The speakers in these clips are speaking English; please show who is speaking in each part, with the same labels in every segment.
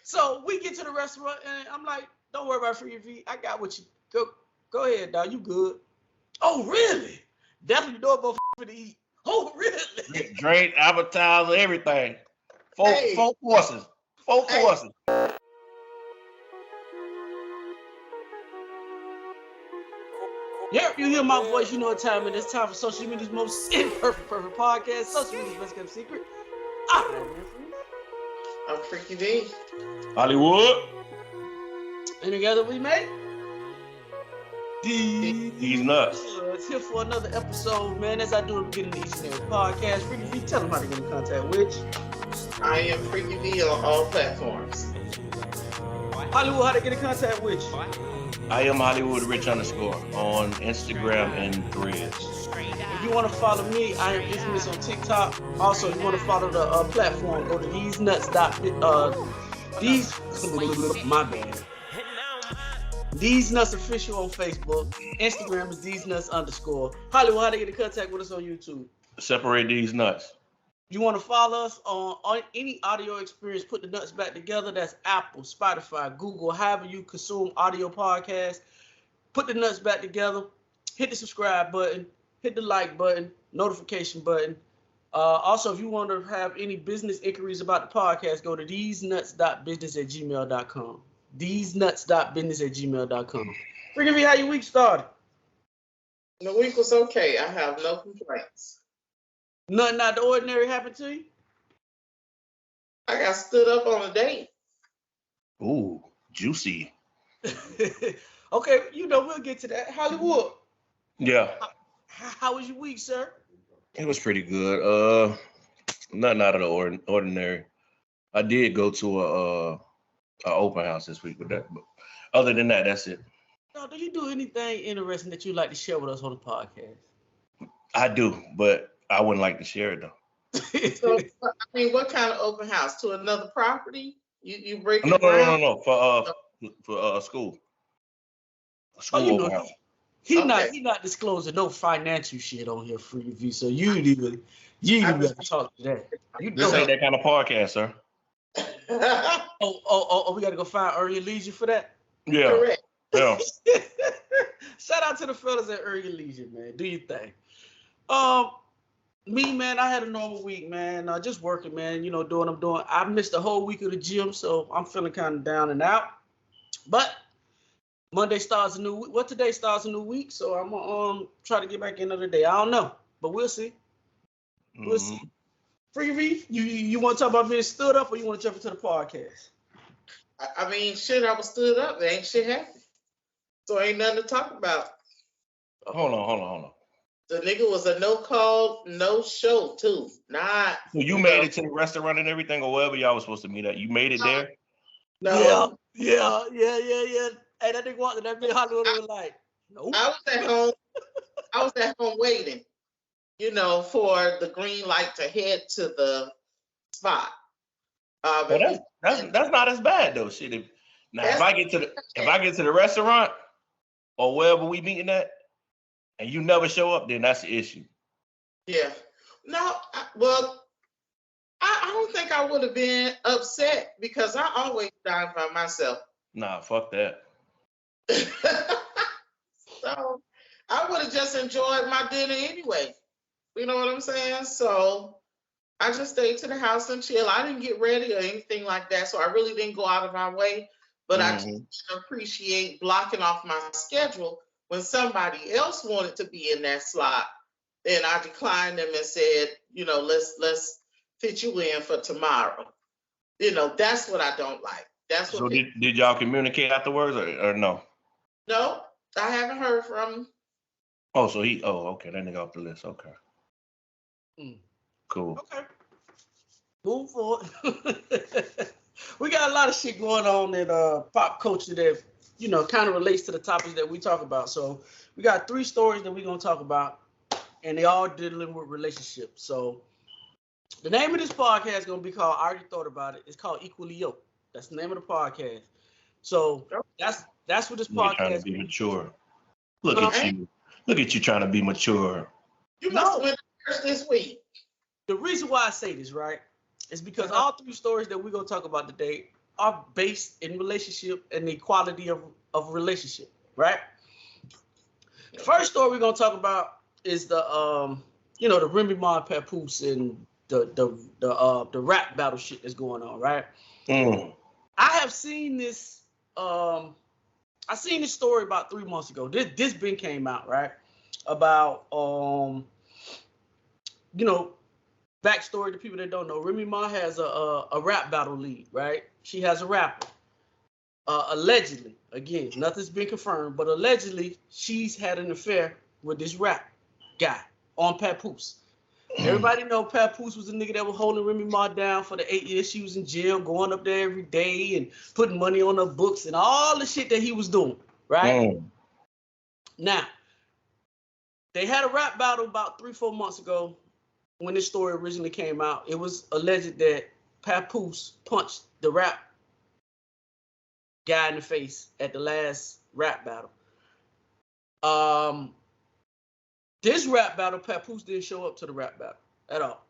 Speaker 1: So we get to the restaurant and I'm like, don't worry about free V. I got what you go ahead, dog. You good. Oh, really? Definitely know about for to eat. Oh, really?
Speaker 2: Drink, appetizer, everything. Four courses. Four courses.
Speaker 1: Yeah, you hear my voice, you know what time it is. Time for social media's most imperfect podcast. Social media's best kept secret.
Speaker 3: I'm Freaky V.
Speaker 2: Hollywood.
Speaker 1: And together we make
Speaker 2: Theze Nutz.
Speaker 1: It's here for another episode, man. As I do at the beginning of each and every podcast, Freaky V, tell them how to get in contact with.
Speaker 3: I am Freaky V on all platforms.
Speaker 1: Hollywood, how to get in contact with you?
Speaker 2: I am Hollywood Rich _ on Instagram and Threads.
Speaker 1: If you want to follow me, I am infamous on TikTok. Also, if you want to follow the platform, go to Theze Nutz. My bad. Theze Nutz official on Facebook. Instagram is Theze Nutz _ Hollywood, how to get in contact with us on YouTube?
Speaker 2: Separate these nuts.
Speaker 1: You want to follow us on any audio experience, put the nuts back together. That's Apple, Spotify, Google, however you consume audio podcasts. Put the nuts back together. Hit the subscribe button. Hit the like button. Notification button. Also, if you want to have any business inquiries about the podcast, go to thesenuts.business@gmail.com. Thesenuts.business@gmail.com. Freaky V, how your week started?
Speaker 3: The week was okay. I have no complaints.
Speaker 1: Nothing out of the ordinary happened to you?
Speaker 3: I got stood up on a date.
Speaker 2: Ooh, juicy.
Speaker 1: Okay, we'll get to that. Hollywood.
Speaker 2: Yeah.
Speaker 1: How was your week, sir?
Speaker 2: It was pretty good. Nothing out of the ordinary. I did go to a open house this week with that, but other than that, that's it.
Speaker 1: No, do you do anything interesting that you'd like to share with us on the podcast?
Speaker 2: I do, but I wouldn't like to share it though.
Speaker 3: So, what kind of open house? To another property? You break it
Speaker 2: No. For a school. A school open house.
Speaker 1: He not disclosing no financial shit on here, Freaky V. So you even got to talk to that.
Speaker 2: This ain't that kind of podcast, sir.
Speaker 1: Oh, we got to go find Early Leisure for that?
Speaker 2: Yeah.
Speaker 3: Correct.
Speaker 2: Yeah.
Speaker 1: Shout out to the fellas at Early Leisure, man. Do your thing. Me, man, I had a normal week, man. Just working, man. Doing what I'm doing. I missed the whole week of the gym, so I'm feeling kind of down and out. But Monday starts a new week. Well, today starts a new week, so I'm gonna try to get back in another day. I don't know, but we'll see. We'll see. Freaky V, you want to talk about being stood up, or you want to jump into the podcast?
Speaker 3: Shit, I was stood up. There ain't shit happening. So ain't nothing to talk about.
Speaker 2: Hold on.
Speaker 3: The nigga was a no call, no show too. Not.
Speaker 2: So you made it to the restaurant and everything, or wherever y'all was supposed to meet at. You made it there?
Speaker 3: No.
Speaker 1: Yeah. Hey, that nigga walked in that big Hollywood was like, nope.
Speaker 3: I was at home waiting, for the green light to head to the spot.
Speaker 2: Well, that's not as bad though. Shit. If I get to the restaurant or wherever we meeting at, and you never show up, then that's the issue.
Speaker 3: Yeah. No. I don't think I would have been upset because I always dine by myself.
Speaker 2: Nah, fuck that.
Speaker 3: So I would have just enjoyed my dinner anyway. You know what I'm saying? So I just stayed to the house and chill. I didn't get ready or anything like that, so I really didn't go out of my way. But I just appreciate blocking off my schedule. When somebody else wanted to be in that slot, then I declined them and said, let's fit you in for tomorrow. That's what I don't like. That's what.
Speaker 2: So did y'all communicate afterwards or no?
Speaker 3: No, I haven't heard from him.
Speaker 2: Oh, so okay, that nigga off the list. Okay. Cool.
Speaker 1: Okay. Move forward. We got a lot of shit going on in pop culture that kind of relates to the topics that we talk about. So we got 3 stories that we're gonna talk about, and they all dealing with relationships. So the name of this podcast is gonna be called, I already thought about it. It's called Equally Yoked. That's the name of the podcast. So that's what this podcast.
Speaker 2: Trying to be mature. Look at you trying to be mature.
Speaker 3: You must have went to church this week.
Speaker 1: The reason why I say this, right, is because all 3 stories that we're gonna talk about today are based in relationship and the quality of relationship, right? The first story we're gonna talk about is the the Remy Ma and Papoose and the rap battle shit that's going on, right?
Speaker 2: Mm.
Speaker 1: I have seen this. I seen this story about 3 months ago. This been came out, right? About backstory to people that don't know. Remy Ma has a rap battle league, right? She has a rapper. Allegedly, again, nothing's been confirmed, but allegedly she's had an affair with this rap guy on Papoose. Everybody know Papoose was a nigga that was holding Remy Ma down for the 8 years she was in jail, going up there every day and putting money on her books and all the shit that he was doing, right? Now, they had a rap battle about 3-4 months ago when this story originally came out. It was alleged that Papoose punched the rap guy in the face at the last rap battle. This rap battle, Papoose didn't show up to the rap battle at all.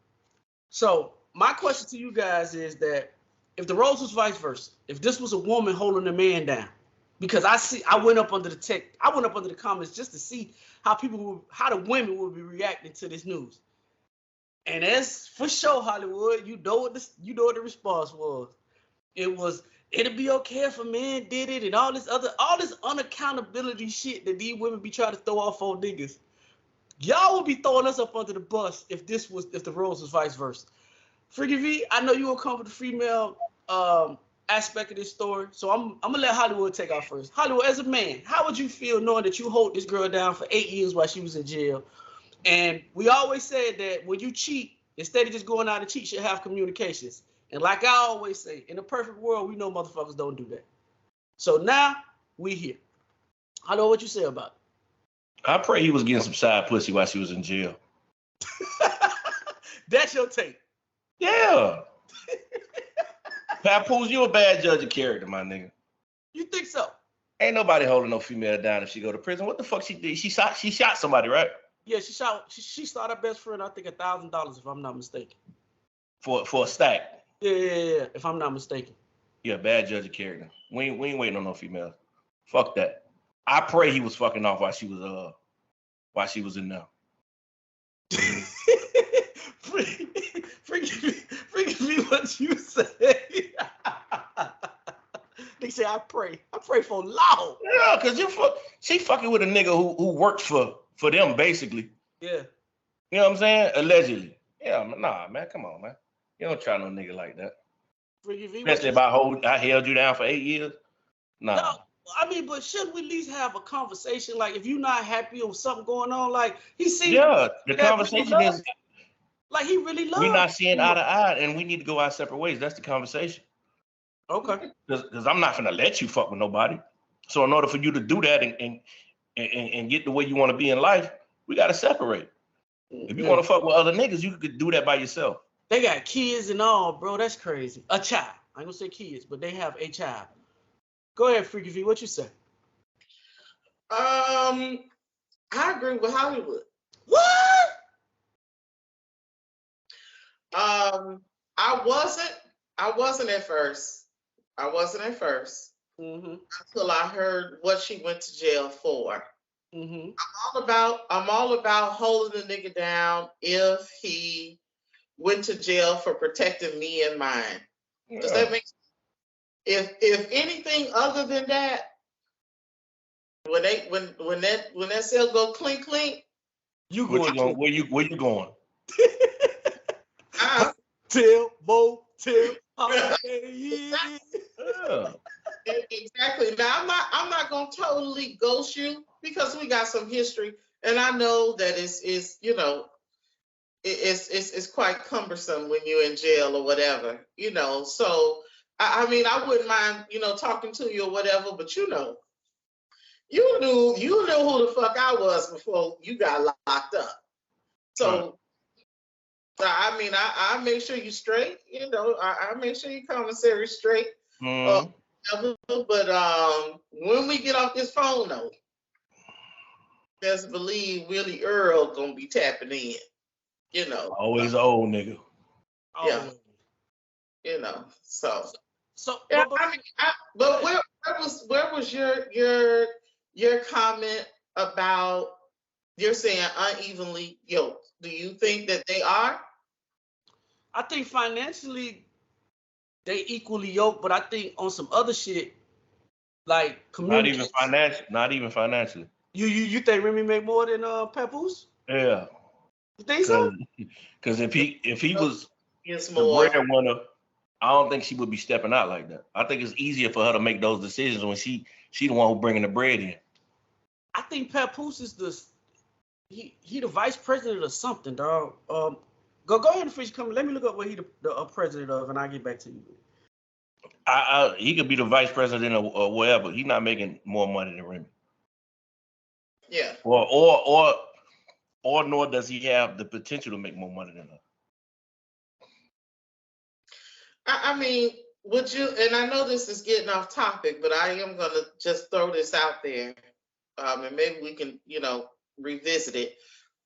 Speaker 1: So my question to you guys is that if the roles was vice versa, if this was a woman holding a man down, because I went up under the comments just to see how the women would be reacting to this news. And as for sure, Hollywood, you know what the response was. It'd be okay if a man did it and all this unaccountability shit that these women be trying to throw off on niggas. Y'all would be throwing us up under the bus if the roles was vice versa. Freaky V, I know you will come with the female aspect of this story, so I'm gonna let Hollywood take off first. Hollywood, as a man, how would you feel knowing that you hold this girl down for 8 years while she was in jail? And we always said that when you cheat, instead of just going out and cheat, you should have communications. And like I always say, in a perfect world, we know motherfuckers don't do that. So now we here. Hollywood, what you say about it?
Speaker 2: I pray he was getting some side pussy while she was in jail.
Speaker 1: That's your take.
Speaker 2: Yeah. Papoose, you a bad judge of character, my nigga.
Speaker 1: You think so?
Speaker 2: Ain't nobody holding no female down if she go to prison. What the fuck she did? She shot somebody, right?
Speaker 1: Yeah, she shot her best friend, I think $1,000 if I'm not mistaken.
Speaker 2: For a stack.
Speaker 1: Yeah, if I'm not mistaken.
Speaker 2: Yeah, bad judge of character. We ain't waiting on no females. Fuck that. I pray he was fucking off while she was in there.
Speaker 1: Freaky me what you say. They say I pray for long.
Speaker 2: Yeah, cause she fucking with a nigga who works for them basically.
Speaker 1: Yeah.
Speaker 2: You know what I'm saying? Allegedly. Yeah, nah, man, come on, man. You don't try no nigga like that.
Speaker 1: Freaky V,
Speaker 2: especially if I held you down for 8 years. Nah.
Speaker 1: No, I mean, but shouldn't we at least have a conversation? Like, if you're not happy or something going on, like he seems.
Speaker 2: Yeah, the conversation is
Speaker 1: like he really loves.
Speaker 2: We're not seeing eye to eye, and we need to go our separate ways. That's the conversation.
Speaker 1: Okay.
Speaker 2: Because I'm not gonna let you fuck with nobody. So in order for you to do that and get the way you want to be in life, we gotta separate. If you want to fuck with other niggas, you could do that by yourself.
Speaker 1: They got kids and all, bro. That's crazy. A child. I ain't gonna say kids, but they have a child. Go ahead, Freaky V. What you say?
Speaker 3: I agree with Hollywood.
Speaker 1: What?
Speaker 3: I wasn't at first.
Speaker 1: Mm-hmm.
Speaker 3: Until I heard what she went to jail for.
Speaker 1: Mm-hmm.
Speaker 3: I'm all about holding a nigga down if he went to jail for protecting me and mine. Yeah. Does that make sense? If anything other than that, when that cell go clink clink,
Speaker 2: where you going?
Speaker 1: Till holiday.
Speaker 3: Yeah. Exactly. Now I'm not gonna totally ghost you because we got some history, and I know that it's quite cumbersome when you're in jail or whatever, So I mean, I wouldn't mind, talking to you or whatever, but you knew who the fuck I was before you got locked up. So I mean, I make sure you straight, I make sure your commissary straight.
Speaker 2: Mm.
Speaker 3: But when we get off this phone though, just believe Willie Earl gonna be tapping in,
Speaker 2: Always old nigga.
Speaker 3: Yeah. So
Speaker 1: So,
Speaker 3: yeah, but where was your comment about you're saying unevenly yoked? Do you think that they are?
Speaker 1: I think financially they equally yoked, but I think on some other shit like communication.
Speaker 2: Not even financially.
Speaker 1: You think Remy make more than Papoose?
Speaker 2: Yeah.
Speaker 1: You think so?
Speaker 2: Because if he was
Speaker 3: It's
Speaker 2: the
Speaker 3: more.
Speaker 2: breadwinner, I don't think she would be stepping out like that. I think it's easier for her to make those decisions when she the one who bringing the bread in.
Speaker 1: I think Papoose is he the vice president or something, dog. Go ahead and finish coming. Let me look up what he the president of, and I'll get back to you.
Speaker 2: He could be the vice president or whatever. He's not making more money than Remy.
Speaker 3: Yeah.
Speaker 2: Or nor does he have the potential to make more money than her.
Speaker 3: I mean, would you? And I know this is getting off topic, but I am gonna just throw this out there, and maybe we can, revisit it.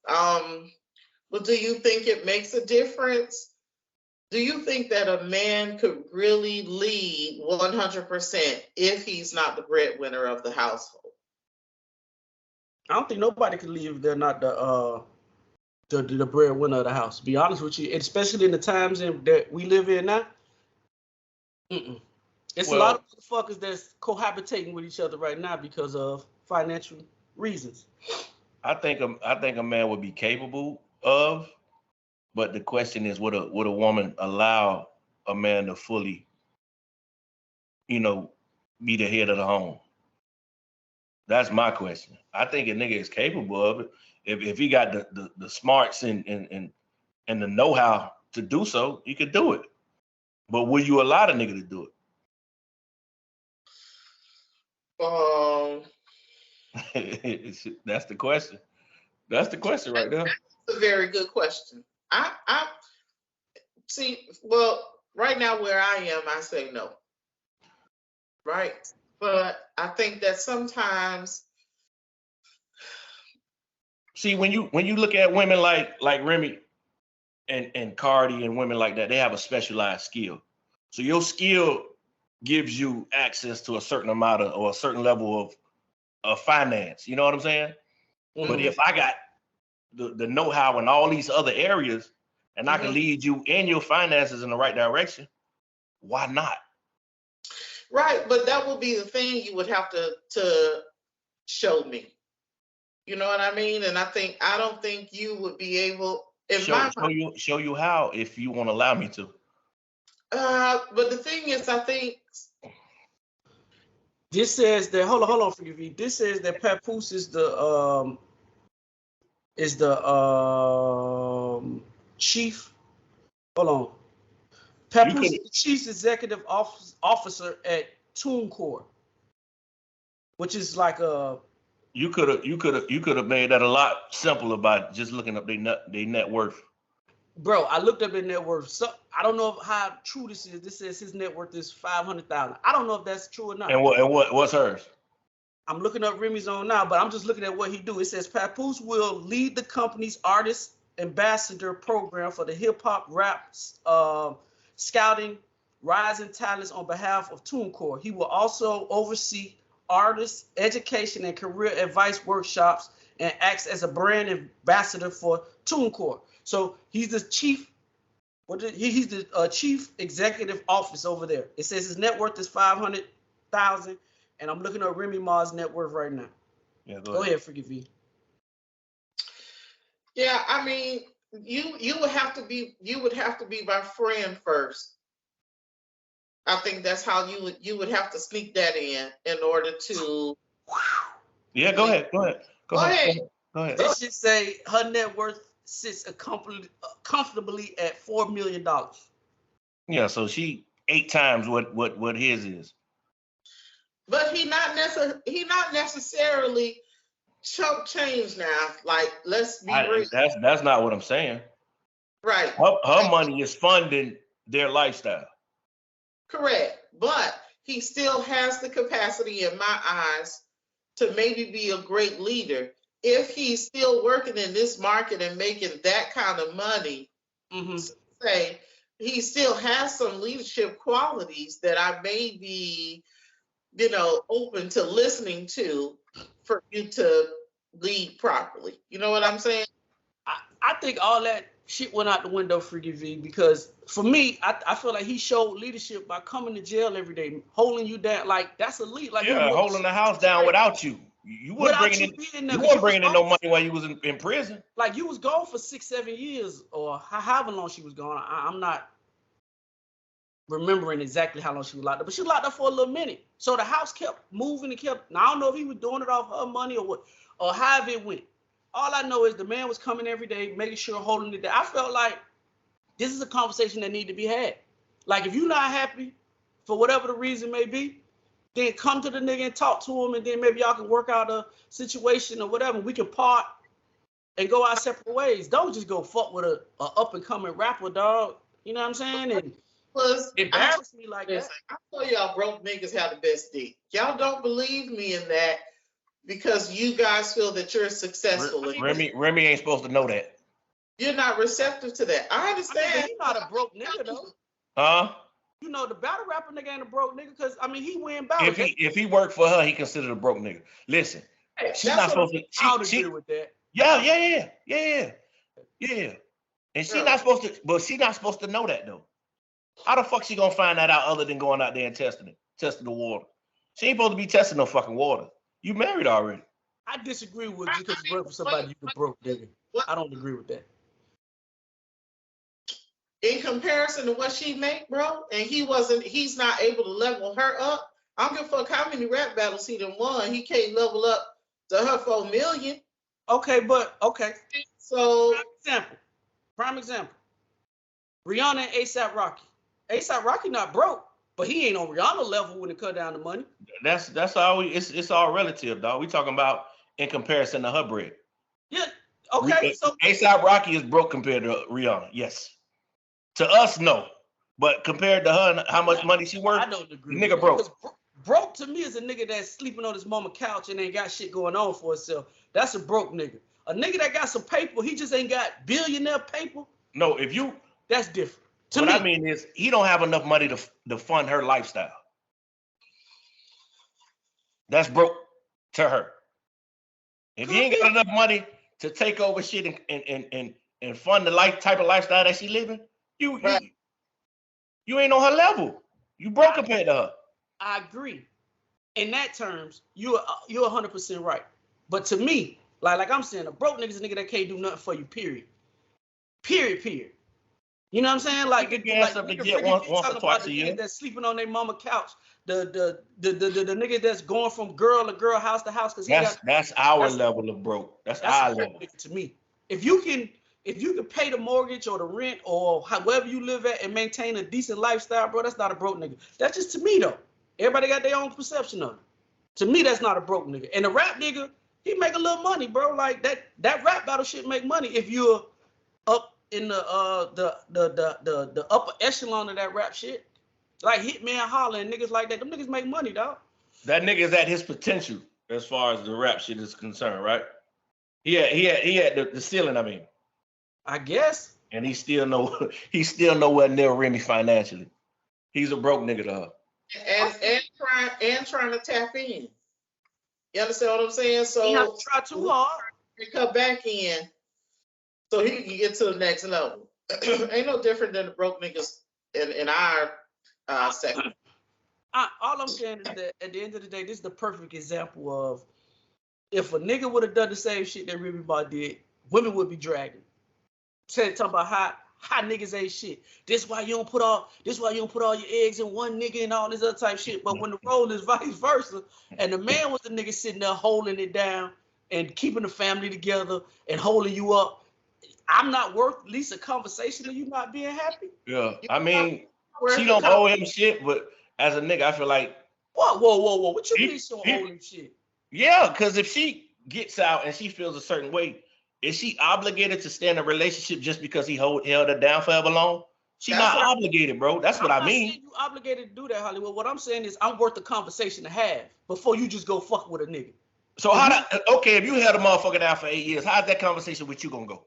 Speaker 3: But do you think it makes a difference? Do you think that a man could really lead 100% if he's not the breadwinner of the household?
Speaker 1: I don't think nobody can leave if they're not the breadwinner of the house. To be honest with you, especially in the times that we live in now. It's a lot of motherfuckers that's cohabitating with each other right now because of financial reasons.
Speaker 2: I think a man would be capable of, but the question is, would a woman allow a man to fully, be the head of the home? That's my question. I think a nigga is capable of it if he got the smarts and the know-how to do so. He could do it. But will you allow the nigga to do it? That's the question. That's the question right there.
Speaker 3: That's a very good question. I see. Well, right now where I am, I say no. Right, but I think that sometimes.
Speaker 2: See, when you look at women like Remy and Cardi and women like that, they have a specialized skill. So your skill gives you access to a certain amount of or a certain level of finance. You know what I'm saying? Mm-hmm. But if I got the know-how in all these other areas and I can lead you and your finances in the right direction, why not?
Speaker 3: Right, but that would be the thing you would have to show me. You know what I mean? And I don't think you would be able.
Speaker 2: Show you how if you won't allow me to.
Speaker 3: But the thing is, I think
Speaker 1: this says that hold on, forgive me. This says that Papoose is the chief. Hold on. Papoose is the chief executive officer at TuneCore, which is like a.
Speaker 2: You could have made that a lot simpler by just looking up their net worth.
Speaker 1: Bro, I looked up their net worth. So I don't know how true this is. This says his net worth is $500,000. I don't know if that's true or not.
Speaker 2: And what's hers?
Speaker 1: I'm looking up Remy's on now, but I'm just looking at what he do. It says Papoose will lead the company's artist ambassador program for the hip hop rap scouting rising talents on behalf of TuneCore. He will also oversee artist education and career advice workshops and acts as a brand ambassador for TuneCore. So he's the chief. He's the chief executive office over there. It says his net worth is $500,000, and I'm looking at Remy Ma's net worth right now.
Speaker 2: Yeah,
Speaker 1: go ahead, forgive me.
Speaker 3: Yeah, I mean, you would have to be my friend first. I think that's how you would have to sneak that in order to.
Speaker 2: Yeah, go ahead. Go ahead.
Speaker 1: This should say her net worth sits comfortably at $4 million.
Speaker 2: Yeah, so she 8 times what his is.
Speaker 3: But he not necessarily chump change now. Like, let's be real.
Speaker 2: That's not what I'm saying.
Speaker 3: Right.
Speaker 2: Her money is funding their lifestyle.
Speaker 3: Correct. But he still has the capacity, in my eyes, to maybe be a great leader. If he's still working in this market and making that kind of money, say, he still has some leadership qualities that I may be, you know, open to listening to for you to lead properly. You know what I'm saying?
Speaker 1: I think all that shit went out the window, Freaky V, because for me, I feel like he showed leadership by coming to jail every day, holding you down. Like, that's elite. Like,
Speaker 2: Yeah, holding the house down without you. You weren't bringing in no money while you was in prison.
Speaker 1: Like, you was gone for 6-7 years, or however long she was gone. I'm not remembering exactly how long she was locked up, but she was locked up for a little minute. So the house kept moving and kept. Now, I don't know if he was doing it off her money or what, or however it went. All I know is the man was coming every day, making sure, holding it down. I felt like this is a conversation that need to be had. Like, if you're not happy for whatever the reason may be, then come to the nigga and talk to him, and then maybe y'all can work out a situation or whatever. We can part and go our separate ways. Don't just go fuck with a up and coming rapper, dog. You know what I'm saying? And embarrass me like that.
Speaker 3: I tell y'all, broke niggas have the best dick. Y'all don't believe me in that because you guys feel that you're successful.
Speaker 2: Remy ain't supposed to know that.
Speaker 3: You're not receptive to that. I understand.
Speaker 1: He's not a broke nigga though.
Speaker 2: Huh?
Speaker 1: You know, the battle rapper nigga ain't a broke nigga because I mean he win battles.
Speaker 2: If he worked for her, he considered a broke nigga. Listen, she's not supposed to.
Speaker 1: I would agree with that.
Speaker 2: Yeah. And she's not supposed to, but she's not supposed to know that though. How the fuck she gonna find that out other than going out there and testing the water? She ain't supposed to be testing no fucking water. You married already.
Speaker 1: I disagree with you because you work for somebody you the broke nigga. I don't agree with that.
Speaker 3: In comparison to what she make, bro, and he's not able to level her up. I don't give a fuck how many rap battles he done won. He can't level up to her 4 million.
Speaker 1: Okay.
Speaker 3: So
Speaker 1: prime example. Rihanna and ASAP Rocky. ASAP Rocky not broke, but he ain't on Rihanna level when it cut down the money.
Speaker 2: That's all it's all relative, dog. We talking about in comparison to her bread.
Speaker 1: Yeah. Okay. So
Speaker 2: ASAP Rocky is broke compared to Rihanna. Yes. To us, no. But compared to her and how much money she worth,
Speaker 1: I don't agree.
Speaker 2: Nigga broke.
Speaker 1: Broke to me is a nigga that's sleeping on his mama couch and ain't got shit going on for himself. That's a broke nigga. A nigga that got some paper, he just ain't got billionaire paper.
Speaker 2: No,
Speaker 1: that's different.
Speaker 2: What I mean is he don't have enough money to fund her lifestyle. That's broke to her. If he ain't got enough money to take over shit and fund the type of lifestyle that she living, you ain't on her level. You broke compared to her.
Speaker 1: I agree. In that terms, you're 100% right. But to me, like I'm saying, a broke nigga is a nigga that can't do nothing for you. Period. You know what I'm saying? Like,
Speaker 2: something to get once or twice a year.
Speaker 1: That's sleeping on their mama couch. The nigga that's going from girl to girl, house to house.
Speaker 2: That's our level of broke. That's our level.
Speaker 1: To me, if you can pay the mortgage or the rent or however you live at and maintain a decent lifestyle, bro, that's not a broke nigga. That's just to me though. Everybody got their own perception of it. To me, that's not a broke nigga. And a rap nigga, he make a little money, bro. Like that rap battle shit make money if you're up in the upper echelon of that rap shit. Like Hitman Holler and niggas like that. Them niggas make money, dog.
Speaker 2: That nigga's at his potential as far as the rap shit is concerned, right? He had the ceiling, I mean.
Speaker 1: I guess.
Speaker 2: And he's still nowhere near Remy financially. He's a broke nigga to her. And
Speaker 3: trying to tap in. You understand what I'm saying? So
Speaker 1: he have to try too hard.
Speaker 3: He come back in so he can get to the next level. Ain't no different than the broke niggas in our sector.
Speaker 1: All I'm saying is that at the end of the day, this is the perfect example of if a nigga would have done the same shit that Remy Ma did, women would be dragging. Talking about how niggas ain't shit. This why you don't put all your eggs in one nigga and all this other type shit. But when the role is vice versa, and the man was the nigga sitting there holding it down and keeping the family together and holding you up, I'm not worth at least a conversation of you not being happy.
Speaker 2: Yeah, I mean, she don't owe him shit, but as a nigga, I feel like
Speaker 1: whoa, what you mean she don't owe him shit?
Speaker 2: Yeah, because if she gets out and she feels a certain way, is she obligated to stay in a relationship just because he held her down forever long? She's not obligated, bro. That's what I mean.
Speaker 1: You obligated to do that, Hollywood. What I'm saying is I'm worth the conversation to have before you just go fuck with a nigga.
Speaker 2: So if you held a motherfucker down for 8 years, how's that conversation with you gonna go?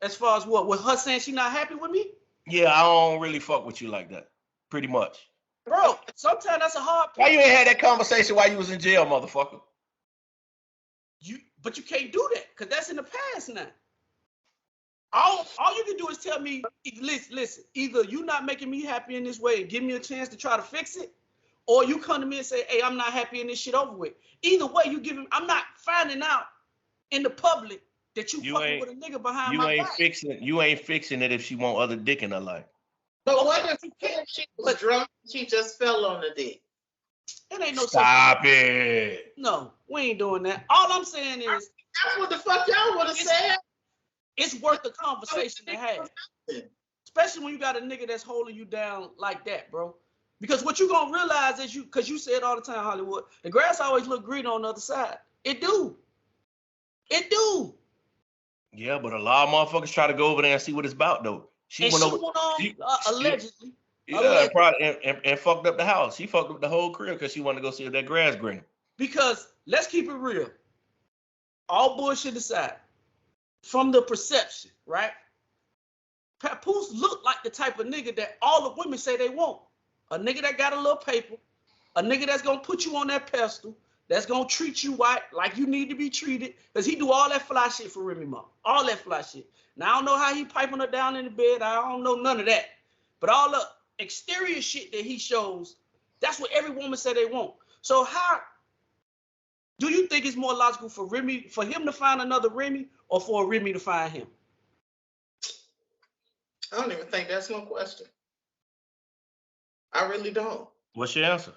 Speaker 1: As far as what? With her saying she not happy with me?
Speaker 2: Yeah, I don't really fuck with you like that. Pretty much.
Speaker 1: Bro, sometimes that's a hard
Speaker 2: Why
Speaker 1: point.
Speaker 2: you ain't had that conversation while you was in jail, motherfucker?
Speaker 1: But you can't do that because that's in the past now. All you can do is tell me, listen, either you not making me happy in this way and give me a chance to try to fix it, or you come to me and say, hey, I'm not happy in this shit over with. Either way, you give him, I'm not finding out in the public that you fucking with a nigga behind my back.
Speaker 2: You ain't fixing it if she want other dick in her life.
Speaker 3: But what if she was drunk and she just fell on the dick?
Speaker 1: It ain't no
Speaker 2: Stop it.
Speaker 1: No, we ain't doing that. All I'm saying is
Speaker 3: that's what the fuck y'all would have said.
Speaker 1: It's worth the conversation to have. Especially when you got a nigga that's holding you down like that, bro. Because what you gonna realize is because you say it all the time, Hollywood, the grass always look green on the other side. It do.
Speaker 2: Yeah, but a lot of motherfuckers try to go over there and see what it's about, though. She went on,
Speaker 1: allegedly.
Speaker 2: Yeah, probably and fucked up the house. She fucked up the whole crib because she wanted to go see if that grass green.
Speaker 1: Because let's keep it real. All bullshit aside, from the perception, right? Papoose looked like the type of nigga that all the women say they want. A nigga that got a little paper, a nigga that's gonna put you on that pedestal, that's gonna treat you right like you need to be treated, because he do all that fly shit for Remy Ma. All that fly shit. Now I don't know how he piping her down in the bed. I don't know none of that. But all the exterior shit that he shows, that's what every woman say they want. So how do you think it's more logical for him to find another Remy or for Remy to find him?
Speaker 3: I don't even think that's no question. I really don't.
Speaker 2: What's your answer?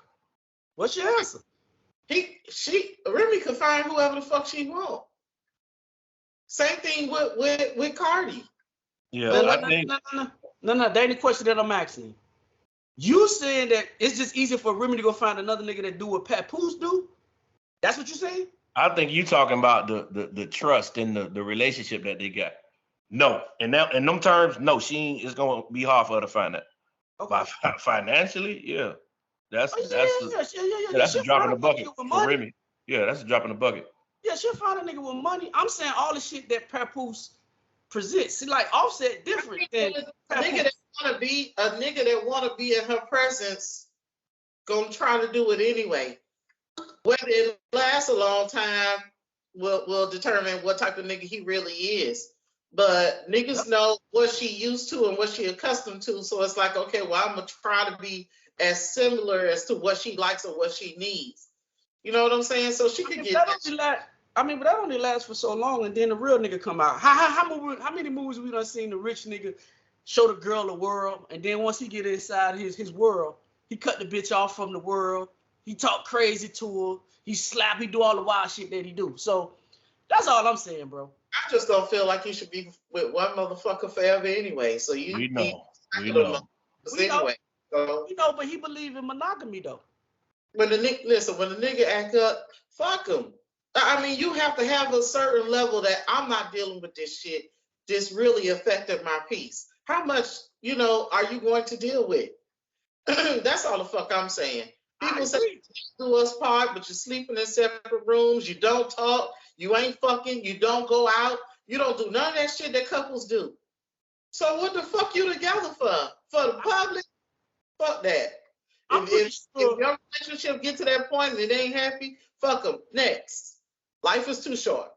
Speaker 3: Remy could find whoever the fuck she want. Same thing with Cardi.
Speaker 2: Yeah,
Speaker 1: No. That ain't the question that I'm asking. You saying that it's just easier for Remy to go find another nigga that do what Papoose do? That's what you saying?
Speaker 2: I think you talking about the trust and the relationship that they got. No, in them terms, no, it's gonna be hard for her to find that. Okay. But financially, yeah. That's a drop in the bucket for Remy. Yeah, that's a drop in the bucket.
Speaker 1: Yeah, she'll find a nigga with money. I'm saying all the shit that Papoose presents. See, like Offset different than
Speaker 3: a nigga that wanna be in her presence gonna try to do it anyway. Whether it lasts a long time will determine what type of nigga he really is. But niggas know what she used to and what she accustomed to. So it's like, okay, well, I'm gonna try to be as similar as to what she likes or what she needs. You know what I'm saying? So she could get that.
Speaker 1: But that only lasts for so long, and then the real nigga come out. How many movies we done seen the rich nigga show the girl the world, and then once he get inside his world, he cut the bitch off from the world. He talk crazy to her. He slap. He do all the wild shit that he do. So that's all I'm saying, bro.
Speaker 3: I just don't feel like you should be with one motherfucker forever anyway. So
Speaker 2: we know.
Speaker 3: Anyway, so
Speaker 1: but he believe in monogamy though.
Speaker 3: When the nigga act up, fuck him. I mean, you have to have a certain level that I'm not dealing with this shit. This really affected my peace. How much, are you going to deal with? That's all the fuck I'm saying. People say do us part, but you're sleeping in separate rooms. You don't talk. You ain't fucking. You don't go out. You don't do none of that shit that couples do. So what the fuck you together for? For the public? Fuck that. If your relationship get to that point and it ain't happy, fuck them. Next. Life is too short.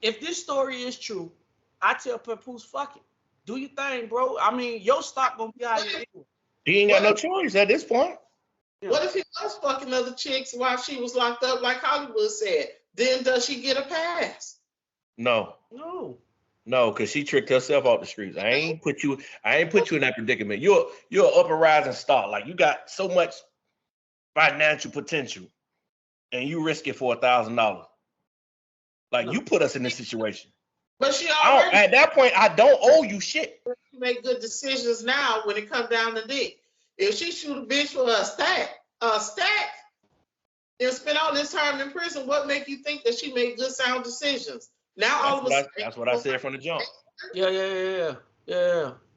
Speaker 1: If this story is true, I tell Papoose, fuck it. Do your thing, bro. I mean, your stock gonna be out here.
Speaker 2: He ain't got no choice at this point.
Speaker 3: What if he was fucking other chicks while she was locked up, like Hollywood said? Then does she get a pass?
Speaker 2: No, because she tricked herself off the streets. I ain't put you in that predicament. You're an upper rising star. Like, you got so much financial potential, and you risk it for $1,000. Like, you put us in this situation.
Speaker 3: But
Speaker 2: at that point, I don't owe you shit.
Speaker 3: She make good decisions now when it comes down to dick. If she shoot a bitch for a stack, and spend all this time in prison, what make you think that she made good sound decisions? Now
Speaker 2: that's what I said from the jump.
Speaker 1: Yeah.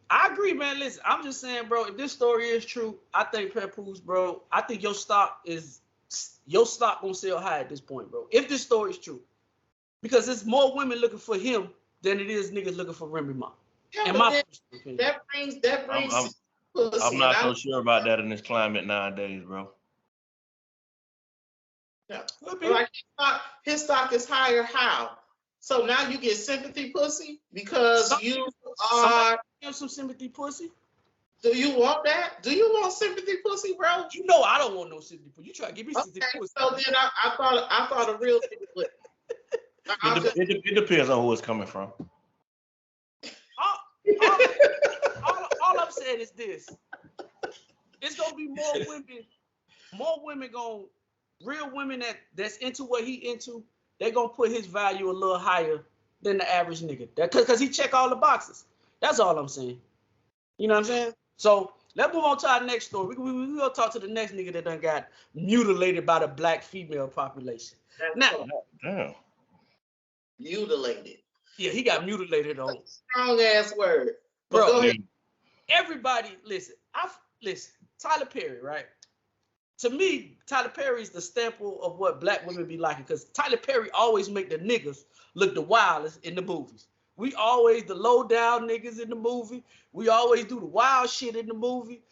Speaker 1: I agree, man. Listen, I'm just saying, bro, if this story is true, I think Papoose, bro, I think your stock gonna sell high at this point, bro. If this story is true. Because there's more women looking for him than it is niggas looking for Remy Ma.
Speaker 3: Yeah,
Speaker 1: In
Speaker 3: but
Speaker 1: my
Speaker 3: then
Speaker 1: personal opinion.
Speaker 3: that brings
Speaker 2: I'm
Speaker 3: pussy.
Speaker 2: I'm not so sure about that in this climate nowadays, bro.
Speaker 3: Yeah.
Speaker 1: Could be.
Speaker 3: Like his stock is higher. How? So now you get sympathy pussy because
Speaker 1: Some-
Speaker 3: you
Speaker 1: Somebody
Speaker 3: are.
Speaker 1: give some sympathy pussy.
Speaker 3: Do you want that? Do you want sympathy pussy, bro?
Speaker 1: You know I don't want no sympathy pussy. You try to give me sympathy
Speaker 3: Okay,
Speaker 1: pussy.
Speaker 3: so then I thought a real nigga would.
Speaker 2: It depends on who it's coming from.
Speaker 1: All I'm saying is this. It's gonna be more women real women that's into what he into, they gonna put his value a little higher than the average nigga. Cause he check all the boxes. That's all I'm saying. You know what I'm saying? So let's move on to our next story. We gonna talk to the next nigga that done got mutilated by the black female population. Now,
Speaker 2: Damn.
Speaker 3: Mutilated.
Speaker 1: yeah, he got mutilated on.
Speaker 3: Strong ass word.
Speaker 1: Bro,
Speaker 3: Go ahead.
Speaker 1: everybody, listen. Tyler Perry, right? To me, Tyler Perry is the sample of what black women be liking, because Tyler Perry always make the niggas look the wildest in the movies. We always the low down niggas in the movie. We always do the wild shit in the movie.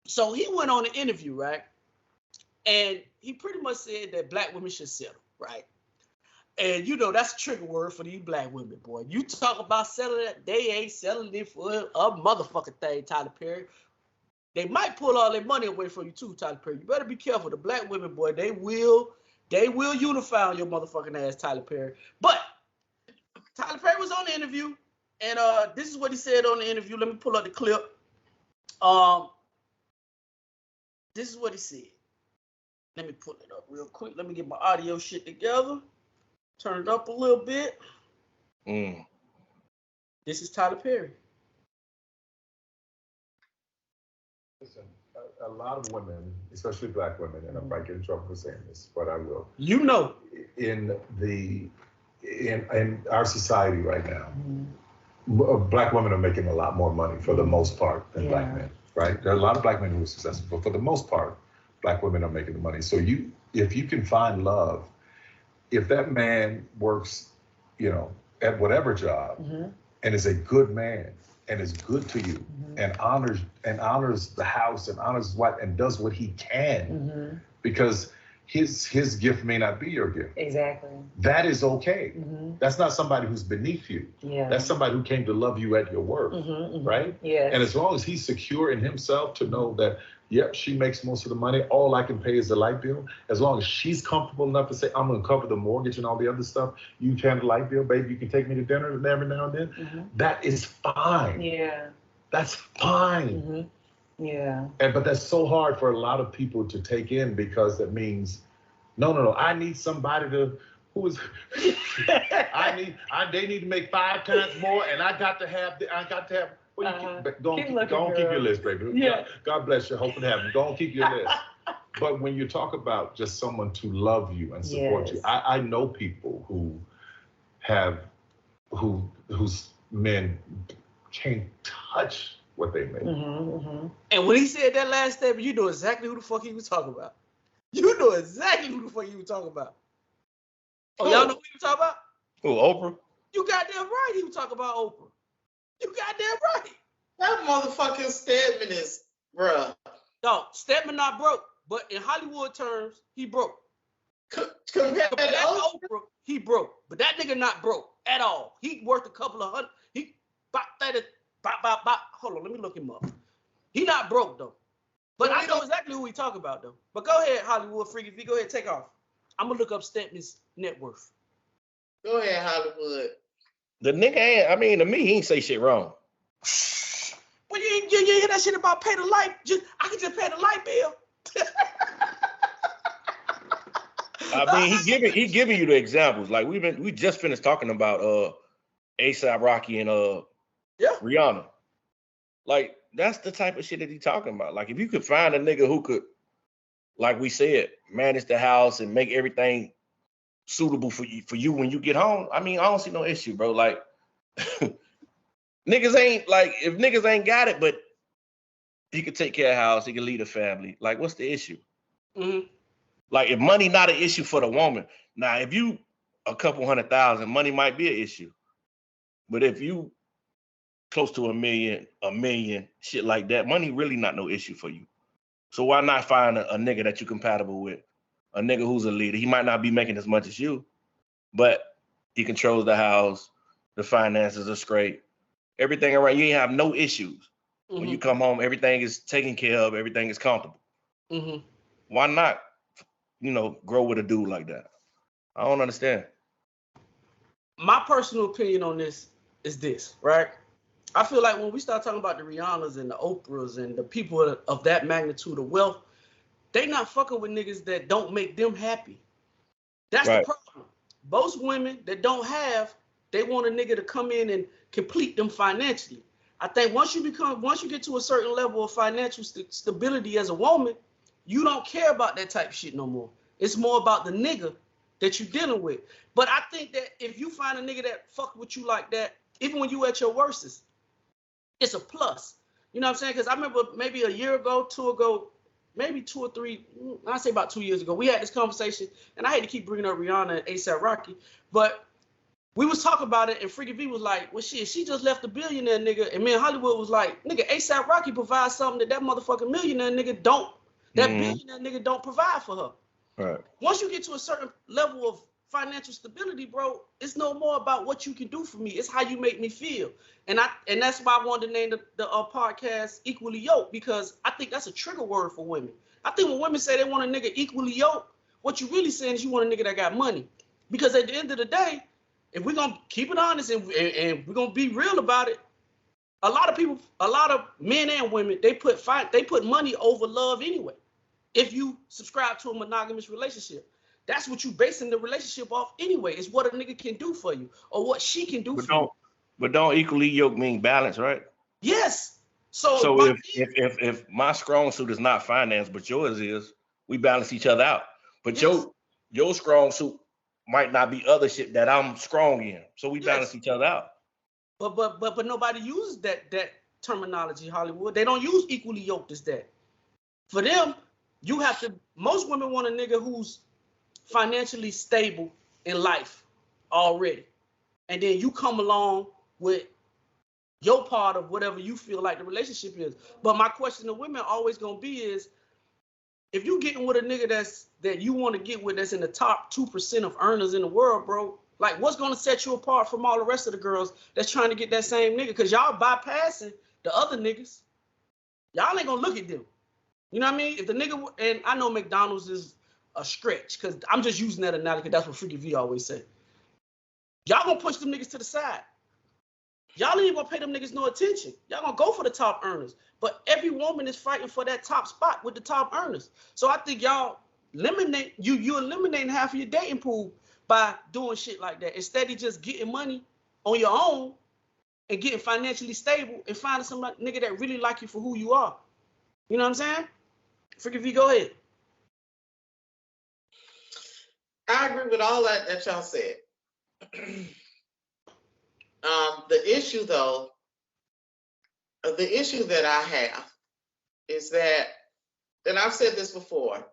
Speaker 1: So he went on an interview, right? And he pretty much said that black women should settle, right? And you know that's a trigger word for these black women, boy. You talk about settling it, they ain't settling it for a motherfucking thing, Tyler Perry. They might pull all their money away from you too, Tyler Perry. You better be careful. The black women, boy, they will unify on your motherfucking ass, Tyler Perry. But Tyler Perry was on the interview, and this is what he said on the interview. Let me pull up the clip. This is what he said. Let me pull it up real quick. Let me get my audio shit together. Turn it up a little bit. This is Tyler Perry.
Speaker 4: Listen, a lot of women, especially black women, and I might get in trouble for saying this, but I will.
Speaker 1: You know,
Speaker 4: in our society right now, black women are making a lot more money for the most part than black men, right? There are a lot of black men who are successful, but for the most part, black women are making the money. So if you can find love, if that man works, at whatever job, and is a good man, and is good to you, and honors the house, and honors his wife, and does what he can, because his gift may not be your gift.
Speaker 5: Exactly.
Speaker 4: That is okay. That's not somebody who's beneath you.
Speaker 5: Yeah.
Speaker 4: That's somebody who came to love you at your worth, right?
Speaker 5: Yeah.
Speaker 4: And as long as he's secure in himself to know that, yep, she makes most of the money, all I can pay is the light bill. As long as she's comfortable enough to say, I'm gonna cover the mortgage and all the other stuff, you can the light bill, baby, you can take me to dinner every now and then. That is fine.
Speaker 5: Yeah.
Speaker 4: That's fine.
Speaker 5: Yeah.
Speaker 4: But that's so hard for a lot of people to take in, because that means, no, I need somebody they need to make 5 times more, and I got to have, well, go on, keep your list, baby.
Speaker 5: Yeah.
Speaker 4: God bless you, hope and heaven. Go on, keep your list. But when you talk about just someone to love you and support you, I know people whose men can't touch what they make.
Speaker 1: and when he said that last statement, you know exactly who the fuck he was talking about. You know exactly who the fuck he was talking about. Oh, y'all know who he was talking about?
Speaker 2: Who, Oprah?
Speaker 1: You goddamn right he was talking about Oprah. You goddamn right.
Speaker 3: That motherfucking Stedman is, bruh.
Speaker 1: No, Stedman not broke, but in Hollywood terms, he broke.
Speaker 3: Compared to
Speaker 1: Oprah, he broke. But that nigga not broke at all. He worth a couple of hundred. He bop. Hold on, let me look him up. He not broke though. But I know exactly who we talk about though. But go ahead, Hollywood Freaky V. Go ahead, take off. I'm gonna look up Stedman's net worth.
Speaker 3: Go ahead, Hollywood.
Speaker 2: The nigga ain't, to me, he ain't say shit wrong.
Speaker 1: Well, you hear that shit about pay the light? I can just pay the light bill.
Speaker 2: I mean, he giving you the examples. Like we just finished talking about A$AP Rocky and Rihanna. Like that's the type of shit that he talking about. Like if you could find a nigga who could, like we said, manage the house and make everything suitable for you when you get home. I mean, I don't see no issue, bro. Like niggas ain't like, if niggas ain't got it, but he could take care of the house, he can lead a family. Like, what's the issue? Like if money not an issue for the woman. Now, if you a couple $100,000, money might be an issue. But if you close to a million, shit like that. Money really not no issue for you. So why not find a nigga that you're compatible with? A nigga who's a leader. He might not be making as much as you, but he controls the house. The finances are straight. Everything around you ain't have no issues. When you come home, everything is taken care of. Everything is comfortable. Why not, grow with a dude like that? I don't understand.
Speaker 1: My personal opinion on this is this, right? I feel like when we start talking about the Rihannas and the Oprahs and the people of that magnitude of wealth, they not fucking with niggas that don't make them happy. That's the problem. Most women that don't have, they want a nigga to come in and complete them financially. I think once you get to a certain level of financial stability as a woman, you don't care about that type of shit no more. It's more about the nigga that you're dealing with. But I think that if you find a nigga that fuck with you like that, even when you at your worstest, it's a plus. You know what I'm saying? Because I remember maybe a year ago, maybe 2 or 3, I'd say about 2 years ago, we had this conversation, and I hate to keep bringing up Rihanna and A$AP Rocky, but we was talking about it, and Freaky V was like, well, shit, she just left a billionaire nigga, and me and Hollywood was like, nigga, A$AP Rocky provides something that motherfucking millionaire nigga don't, billionaire nigga don't provide for her.
Speaker 2: Right.
Speaker 1: Once you get to a certain level of financial stability, bro, it's no more about what you can do for me. It's how you make me feel. And that's why I wanted to name the podcast Equally Yoked, because I think that's a trigger word for women. I think when women say they want a nigga equally yoked, what you really saying is you want a nigga that got money. Because at the end of the day, if we're gonna keep it honest and we're gonna be real about it, a lot of men and women, they put money over love anyway. If you subscribe to a monogamous relationship, that's what you basing the relationship off anyway. It's what a nigga can do for you or what she can do for you.
Speaker 2: But don't equally yoke mean balance, right?
Speaker 1: Yes.
Speaker 2: So if my strong suit is not finance, but yours is, we balance each other out. But
Speaker 1: yes.
Speaker 2: your strong suit might not be other shit that I'm strong in. So we balance each other out.
Speaker 1: But nobody uses that terminology, Hollywood. They don't use equally yoked as that. For them, most women want a nigga who's financially stable in life already. And then you come along with your part of whatever you feel like the relationship is. But my question to women always gonna be is, if you getting with a nigga that you want to get with that's in the top 2% of earners in the world, bro, like what's gonna set you apart from all the rest of the girls that's trying to get that same nigga? Because y'all bypassing the other niggas. Y'all ain't gonna look at them. You know what I mean? If the nigga, and I know McDonald's is a stretch, because I'm just using that analogy because that's what Freaky V always say. Y'all gonna push them niggas to the side. Y'all ain't gonna pay them niggas no attention. Y'all gonna go for the top earners. But every woman is fighting for that top spot with the top earners. So I think y'all eliminating half of your dating pool by doing shit like that. Instead of just getting money on your own and getting financially stable and finding some nigga that really like you for who you are. You know what I'm saying? Freaky V, go ahead.
Speaker 3: I agree with all that y'all said. The issue that I have is that, and I've said this before,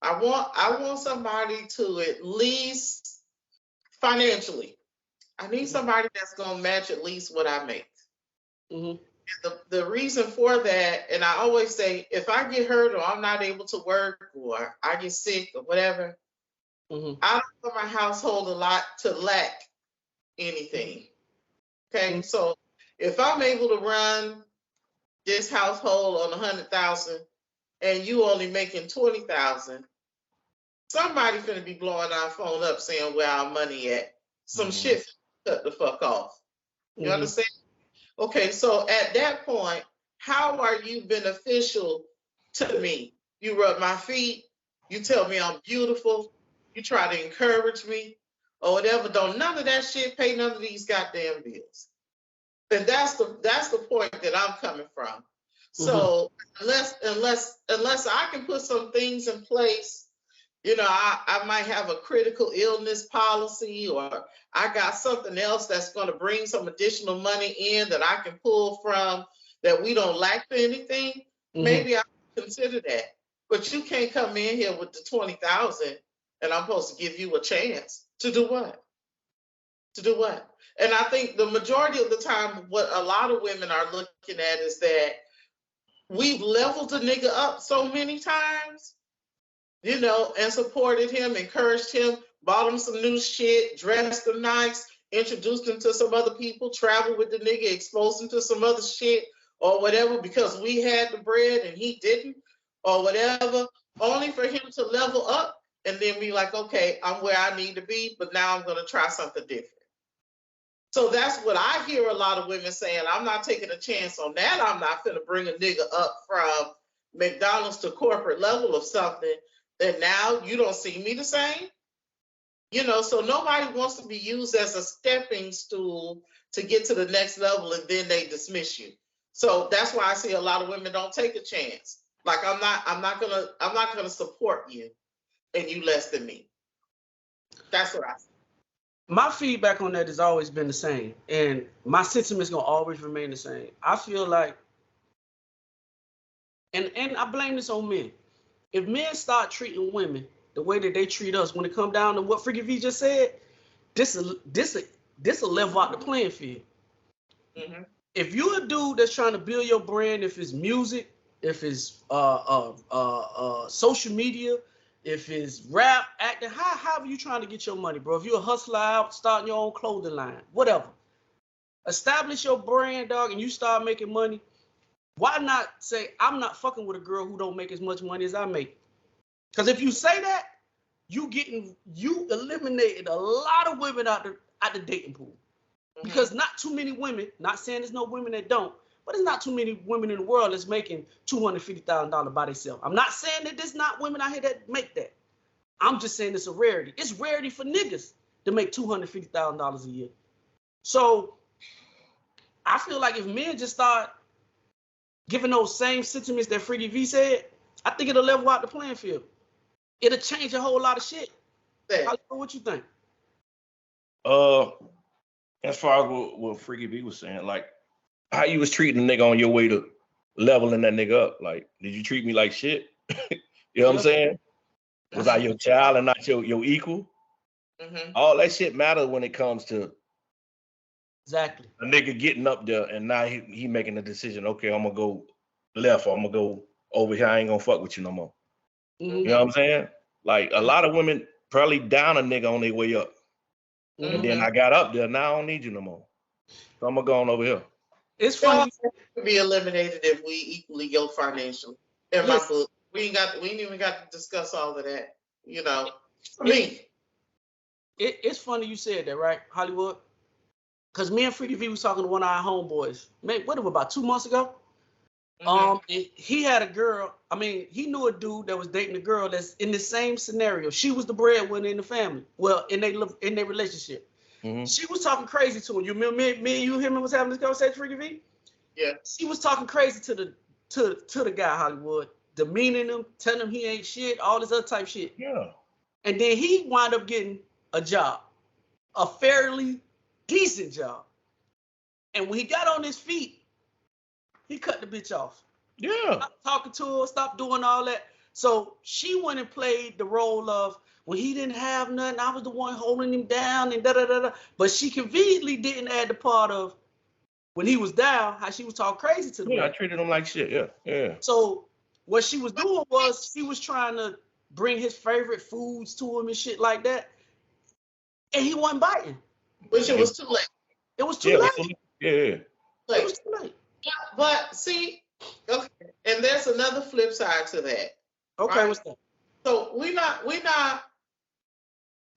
Speaker 3: I want somebody to, at least financially, I need somebody that's gonna match at least what I make. The reason for that, and I always say, if I get hurt or I'm not able to work or I get sick or whatever, I don't want my household to lack anything. Okay, so if I'm able to run this household on 100,000 and you only making 20,000, somebody's gonna be blowing our phone up saying where our money at. Some shit cut the fuck off. You understand? Okay, so at that point, how are you beneficial to me? You rub my feet, you tell me I'm beautiful, you try to encourage me, or whatever. Don't none of that shit pay none of these goddamn bills. And that's the point that I'm coming from. So unless I can put some things in place, you know, I might have a critical illness policy, or I got something else that's going to bring some additional money in that I can pull from that we don't lack for anything. Maybe I consider that. But you can't come in here with the 20,000 and I'm supposed to give you a chance to do what? To do what? And I think the majority of the time, what a lot of women are looking at is that we've leveled a nigga up so many times, you know, and supported him, encouraged him, bought him some new shit, dressed him nice, introduced him to some other people, traveled with the nigga, exposed him to some other shit or whatever because we had the bread and he didn't or whatever, only for him to level up and then be like, okay, I'm where I need to be, but now I'm going to try something different. So that's what I hear a lot of women saying. I'm not taking a chance on that. I'm not going to bring a nigga up from McDonald's to corporate level of something that now you don't see me the same. You know, so nobody wants to be used as a stepping stool to get to the next level and then they dismiss you. So that's why I see a lot of women don't take a chance. Like I'm not gonna support you and you less than me. That's what I see.
Speaker 1: My feedback on that has always been the same, and my sentiment's gonna always remain the same. I feel like, and I blame this on men. If men start treating women the way that they treat us, when it come down to what Freaky V just said, this will level out the playing field.
Speaker 3: Mm-hmm.
Speaker 1: If you're a dude that's trying to build your brand, if it's music, if it's social media, if it's rap, acting, however you trying to get your money, bro. If you're a hustler out, starting your own clothing line, whatever. Establish your brand, dog, and you start making money. Why not say, I'm not fucking with a girl who don't make as much money as I make? Because if you say that, you eliminated a lot of women out the dating pool. Because not too many women, not saying there's no women that don't, but there's not too many women in the world that's making $250,000 by themselves. I'm not saying that there's not women out here that make that. I'm just saying it's a rarity. It's rarity for niggas to make $250,000 a year. So I feel like if men just start giving those same sentiments that Freaky V said, I think it'll level out the playing field. It'll change a whole lot of shit. What you think?
Speaker 2: As far as what Freaky V was saying, like how you was treating a nigga on your way to leveling that nigga up. Like, did you treat me like shit? You know what I'm saying? Was I your child and not your equal? Mm-hmm. All that shit matters when it comes to
Speaker 1: exactly
Speaker 2: a nigga getting up there and now he making a decision. Okay, I'm gonna go left or I'm gonna go over here. I ain't gonna fuck with you no more. Mm-hmm. You know what I'm saying? Like a lot of women probably down a nigga on their way up. Mm-hmm. And then I got up there. Now I don't need you no more. So I'm gonna go on over here.
Speaker 1: It's funny
Speaker 3: to be eliminated if we equally go financially. In my book, we ain't even got to discuss all of that. You know, for me.
Speaker 1: It's funny you said that, right, Hollywood? Because me and Freaky V was talking to one of our homeboys, about 2 months ago? Mm-hmm. And he had a girl. I mean, he knew a dude that was dating a girl that's in the same scenario. She was the breadwinner in the family. Well, in their relationship. Mm-hmm. She was talking crazy to him. You remember me and him was having this conversation, Freaky V?
Speaker 3: Yeah.
Speaker 1: She was talking crazy to the guy, Hollywood, demeaning him, telling him he ain't shit, all this other type shit.
Speaker 2: Yeah.
Speaker 1: And then he wound up getting a job, a fairly decent job. And when he got on his feet, he cut the bitch off.
Speaker 2: Yeah.
Speaker 1: Stopped talking to her, stopped doing all that. So she went and played the role of, when he didn't have nothing, I was the one holding him down and da-da-da-da. But she conveniently didn't add the part of, when he was down, how she was talking crazy to the
Speaker 2: man. I treated him like shit, yeah.
Speaker 1: So what she was doing was, she was trying to bring his favorite foods to him and shit like that. And he wasn't biting.
Speaker 3: Which it was too late.
Speaker 1: It was too late.
Speaker 2: It
Speaker 1: was too late.
Speaker 3: But see, okay, and there's another flip side to that.
Speaker 1: Okay, right? What's that?
Speaker 3: So we're not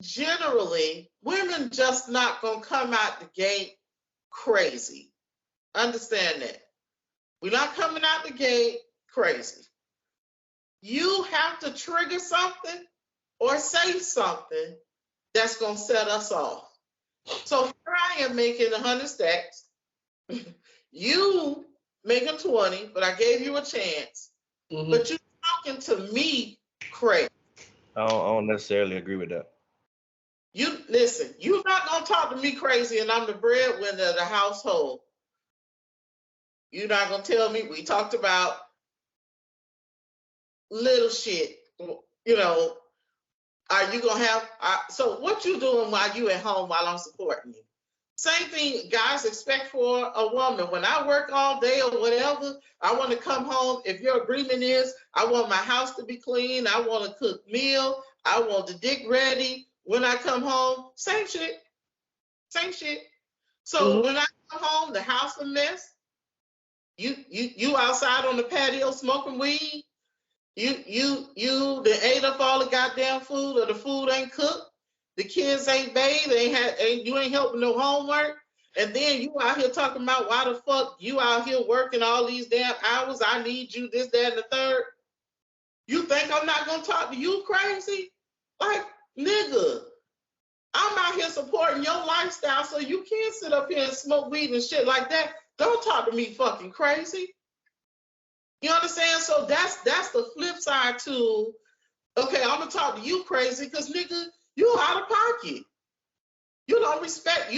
Speaker 3: generally, women just not gonna come out the gate crazy. Understand that. We're not coming out the gate crazy. You have to trigger something or say something that's gonna set us off. So here I am making 100 stacks. You making 20, but I gave you a chance. Mm-hmm. But you talking to me crazy.
Speaker 2: I don't necessarily agree with that.
Speaker 3: You listen, you're not gonna talk to me crazy and I'm the breadwinner of the household. You're not gonna tell me we talked about little shit, you know, Are you gonna have? So what you doing while you at home while I'm supporting you? Same thing guys expect for a woman. When I work all day or whatever, I want to come home. If your agreement is, I want my house to be clean, I want to cook meal, I want the dick ready. When I come home, same shit, same shit. So when I come home, the house a mess. You outside on the patio smoking weed. You they ate up all the goddamn food, or the food ain't cooked. The kids ain't bathed, you ain't helping no homework. And then you out here talking about why the fuck you out here working all these damn hours. I need you, this, that, and the third. You think I'm not gonna talk to you crazy? Like, nigga, I'm out here supporting your lifestyle, so you can't sit up here and smoke weed and shit like that. Don't talk to me fucking crazy. You understand? So that's the flip side to, okay, I'm gonna talk to you crazy because nigga, you out of pocket. You don't respect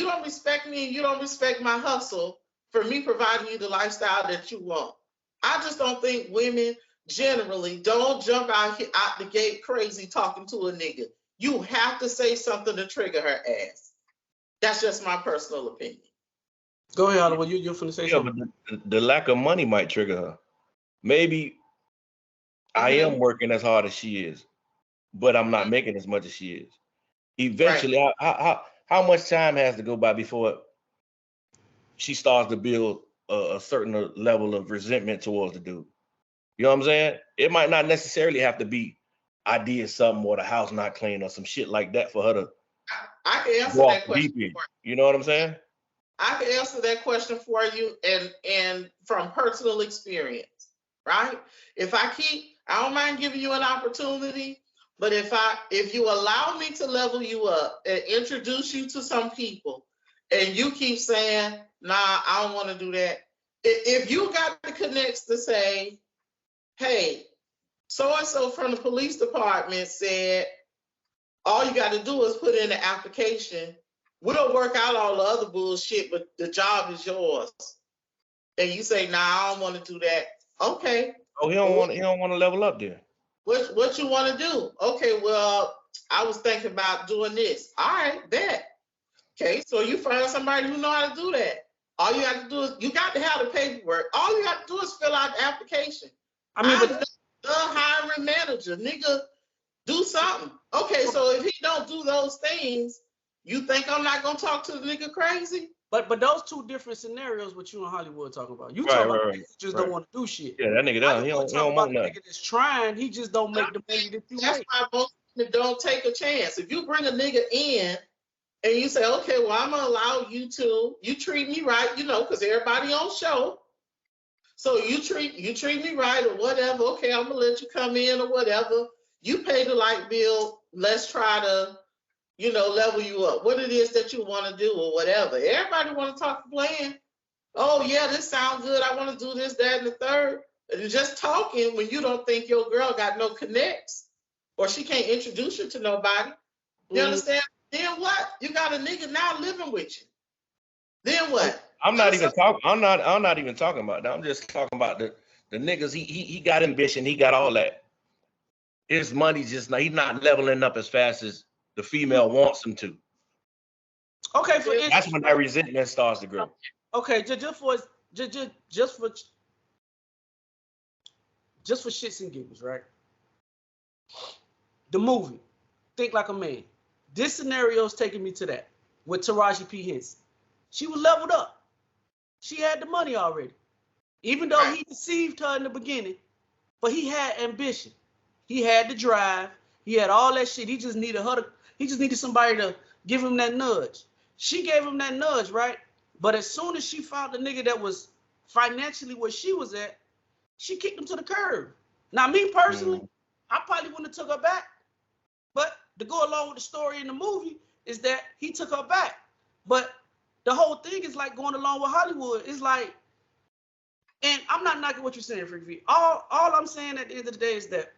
Speaker 3: me, and you don't respect my hustle for me providing you the lifestyle that you want. I just don't think women generally don't jump out the gate crazy talking to a nigga. You have to say something to trigger her ass. That's just my personal opinion.
Speaker 1: Go ahead, Oliver. You're finna say something.
Speaker 2: But the lack of money might trigger her. Maybe I am working as hard as she is, but I'm not making as much as she is. Eventually, how much time has to go by before she starts to build a certain level of resentment towards the dude? You know what I'm saying? It might not necessarily have to be I did something or the house not clean or some shit like that for her to
Speaker 3: I can answer that question.
Speaker 2: You know what I'm saying?
Speaker 3: I can answer that question for you and from personal experience, right? I don't mind giving you an opportunity, but if you allow me to level you up and introduce you to some people, and you keep saying, nah, I don't want to do that. If you got the connects to say, hey, so-and-so from the police department said, all you got to do is put in the application. We'll work out all the other bullshit, but the job is yours. And you say, nah, I don't want to do that. Okay.
Speaker 2: Oh, he don't want to level up there.
Speaker 3: What you want to do? Okay, well, I was thinking about doing this. All right, bet. Okay, so you find somebody who know how to do that. All you have to do is, you got to have the paperwork. All you have to do is fill out the application. I'm the hiring manager. Nigga, do something. Okay, so if he don't do those things, you think I'm not going to talk to the nigga crazy?
Speaker 1: But those two different scenarios what you and Hollywood talking about. You talking about niggas just don't want to do shit.
Speaker 2: Yeah, that nigga down. He don't want nothing.
Speaker 1: Nigga that's trying, he just don't make the money that you make.
Speaker 3: That's why most people don't take a chance. If you bring a nigga in and you say, okay, well, I'm gonna allow you treat me right, because everybody on show. So you treat me right or whatever. Okay, I'm gonna let you come in or whatever. You pay the light bill. Let's try to, level you up. What it is that you want to do or whatever. Everybody want to talk playing. Oh yeah, this sounds good. I want to do this, that, and the third. And just talking when you don't think your girl got no connects or she can't introduce you to nobody. You understand? Then what? You got a nigga now living with you. Then what?
Speaker 2: I'm not even talking about that. I'm just talking about the niggas. He got ambition. He got all that. His money's just he's not leveling up as fast as the female wants him to.
Speaker 1: Okay,
Speaker 2: that's when that resentment starts to grow.
Speaker 1: Okay, just for shits and giggles, right? The movie, Think Like a Man. This scenario is taking me to that with Taraji P. Henson. She was leveled up. She had the money already. Even though he deceived her in the beginning, but he had ambition. He had the drive. He had all that shit. He just needed somebody to give him that nudge. She gave him that nudge, right? But as soon as she found the nigga that was financially where she was at, she kicked him to the curb. Now, me personally, I probably wouldn't have took her back. But to go along with the story in the movie is that he took her back. But the whole thing is like going along with Hollywood. It's like, and I'm not knocking what you're saying, Freaky V. All I'm saying at the end of the day is that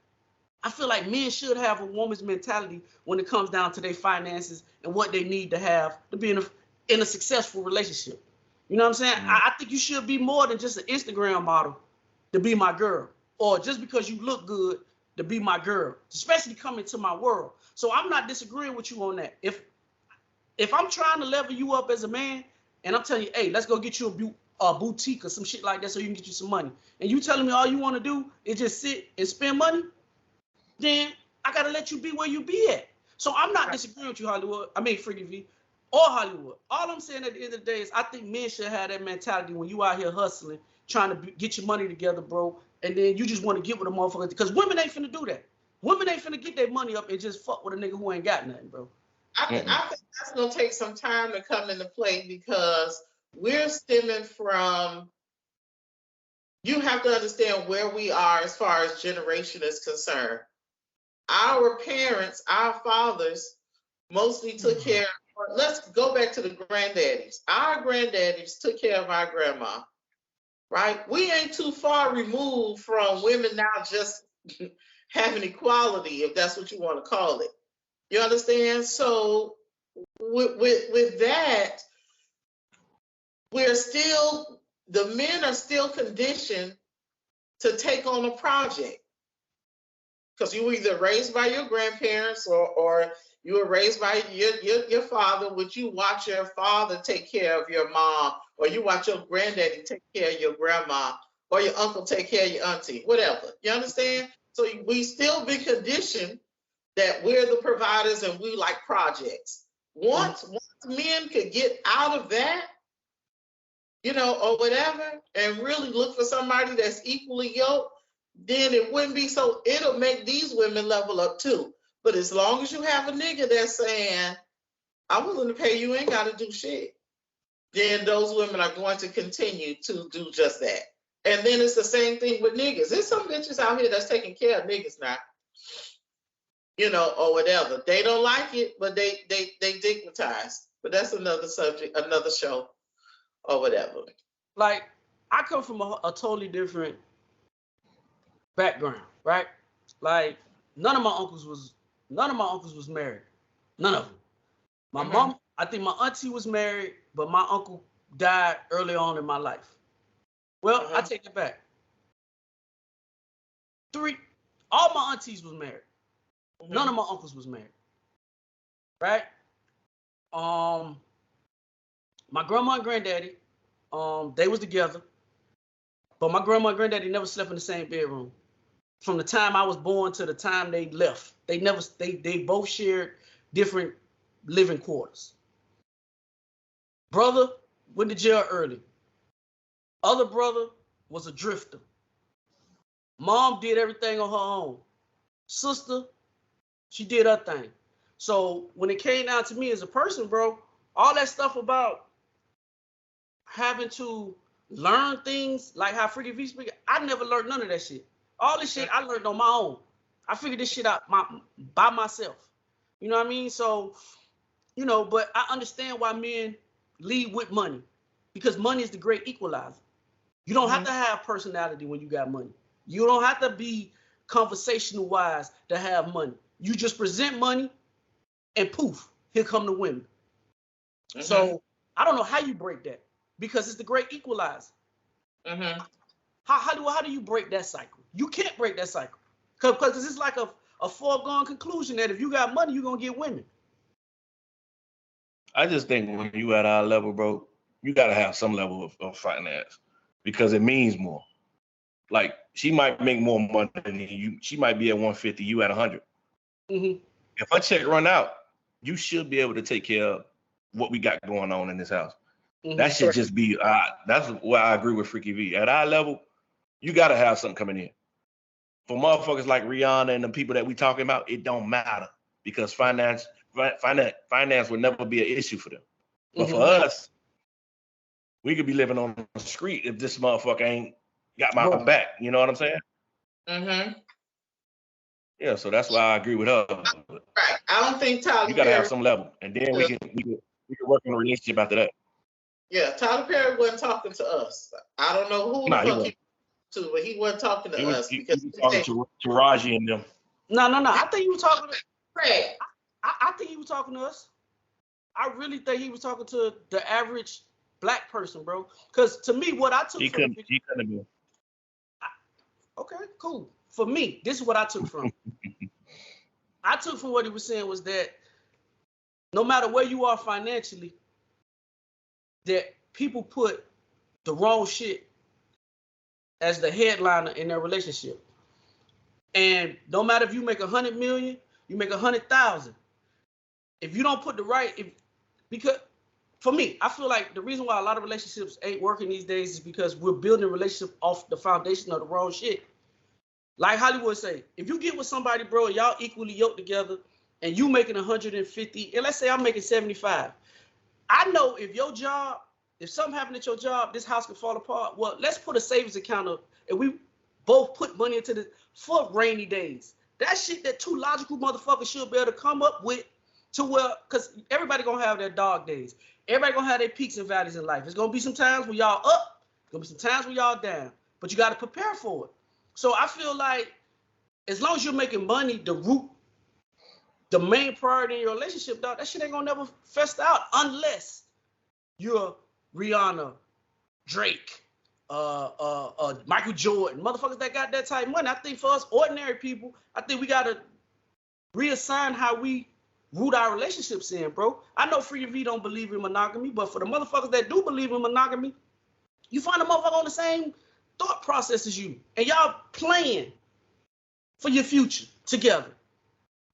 Speaker 1: I feel like men should have a woman's mentality when it comes down to their finances and what they need to have to be in a successful relationship. You know what I'm saying? I think you should be more than just an Instagram model to be my girl. Or just because you look good, to be my girl, especially coming to my world. So I'm not disagreeing with you on that. If I'm trying to level you up as a man, and I'm telling you, hey, let's go get you a boutique or some shit like that so you can get you some money, and you telling me all you want to do is just sit and spend money, then I gotta let you be where you be at. So I'm not disagreeing with you, Hollywood. I mean, Freaky V or Hollywood. All I'm saying at the end of the day is I think men should have that mentality when you out here hustling, trying to get your money together, bro, and then you just want to get with a motherfucker. Because women ain't finna do that. Women ain't finna get their money up and just fuck with a nigga who ain't got nothing, bro.
Speaker 3: I think that's gonna take some time to come into play because we're stemming from. You have to understand where we are as far as generation is concerned. Our parents, our fathers, mostly took care. Let's go back to the granddaddies. Our granddaddies took care of our grandma, right? We ain't too far removed from women now just having equality, if that's what you want to call it. You understand? So with that, the men are still conditioned to take on a project. Because you were either raised by your grandparents or you were raised by your father. Would you watch your father take care of your mom, or you watch your granddaddy take care of your grandma, or your uncle take care of your auntie, whatever. You understand? So we still be conditioned that we're the providers and we like projects. Once men could get out of that, or whatever, and really look for somebody that's equally yoked, then it wouldn't be so, it'll make these women level up too. But as long as you have a nigga that's saying, I'm willing to pay you, ain't got to do shit, then those women are going to continue to do just that. And then it's the same thing with niggas. There's some bitches out here that's taking care of niggas now, or whatever. They don't like it, but they digmatize. But that's another subject, another show, or whatever.
Speaker 1: Like, I come from a totally different background, right? Like, none of my uncles was married. None of them. My mom, I think my auntie was married, but my uncle died early on in my life. Well, I take it back. All my aunties was married. None of my uncles was married. Right? My grandma and granddaddy, they was together. But my grandma and granddaddy never slept in the same bedroom. From the time I was born to the time they left. They both shared different living quarters. Brother went to jail early. Other brother was a drifter. Mom did everything on her own. Sister, she did her thing. So when it came down to me as a person, bro, all that stuff about having to learn things like how Freaky V speak, I never learned none of that shit. All this shit I learned on my own. I figured this shit out by myself. You know what I mean? So, but I understand why men lead with money, because money is the great equalizer. You don't have to have personality when you got money. You don't have to be conversational wise to have money. You just present money and poof, here come the women. So I don't know how you break that, because it's the great equalizer. How do you break that cycle? You can't break that cycle, because it's like a foregone conclusion that if you got money, you're gonna get women.
Speaker 2: I just think when you at our level, bro, you gotta have some level of finance, because it means more. Like, she might make more money than you. She might be at 150, you at 100. If her check run out, you should be able to take care of what we got going on in this house. That should just be, that's why I agree with Freaky V. At our level, you got to have something coming in. For motherfuckers like Rihanna and the people that we talking about, it don't matter, because finance would never be an issue for them. But for us, we could be living on the street if this motherfucker ain't got my back. You know what I'm saying? Yeah, so that's why I agree with her.
Speaker 3: Right. I don't think Tyler.
Speaker 2: You gotta have some level, and then we can work on a relationship after that.
Speaker 3: Yeah, Tyler Perry wasn't talking to us. I don't know who the fuck he to, but he wasn't talking to us.
Speaker 2: He was talking to Raji and them.
Speaker 1: No. I think he was talking to Craig. I think he was talking to us. I really think he was talking to the average black person, bro. Because to me, what I took
Speaker 2: he couldn't have been.
Speaker 1: Okay, cool. for me, this is what I took from. I took from what he was saying was that no matter where you are financially, that people put the wrong shit as the headliner in their relationship. And no matter if you make 100 million, you make 100,000. If you don't put the right, because for me, I feel like the reason why a lot of relationships ain't working these days is because we're building a relationship off the foundation of the wrong shit. Like Hollywood say, if you get with somebody, bro, and y'all equally yoked together, and you making 150, and let's say I'm making 75, I know if your job, if something happened at your job, this house could fall apart. Well, let's put a savings account up, and we both put money into this for rainy days. That shit that two logical motherfuckers should be able to come up with to where, because everybody gonna have their dog days. Everybody gonna have their peaks and valleys in life. It's gonna be some times where y'all up, it's gonna be some times where y'all down, but you gotta prepare for it. So I feel like as long as you're making money, the main priority in your relationship, dog, that shit ain't gonna never fester out unless you're Rihanna, Drake, Michael Jordan, motherfuckers that got that type of money. I think for us ordinary people, I think we gotta reassign how we root our relationships in, bro. I know Freaky V don't believe in monogamy, but for the motherfuckers that do believe in monogamy, you find a motherfucker on the same thought process as you, and y'all playing for your future together.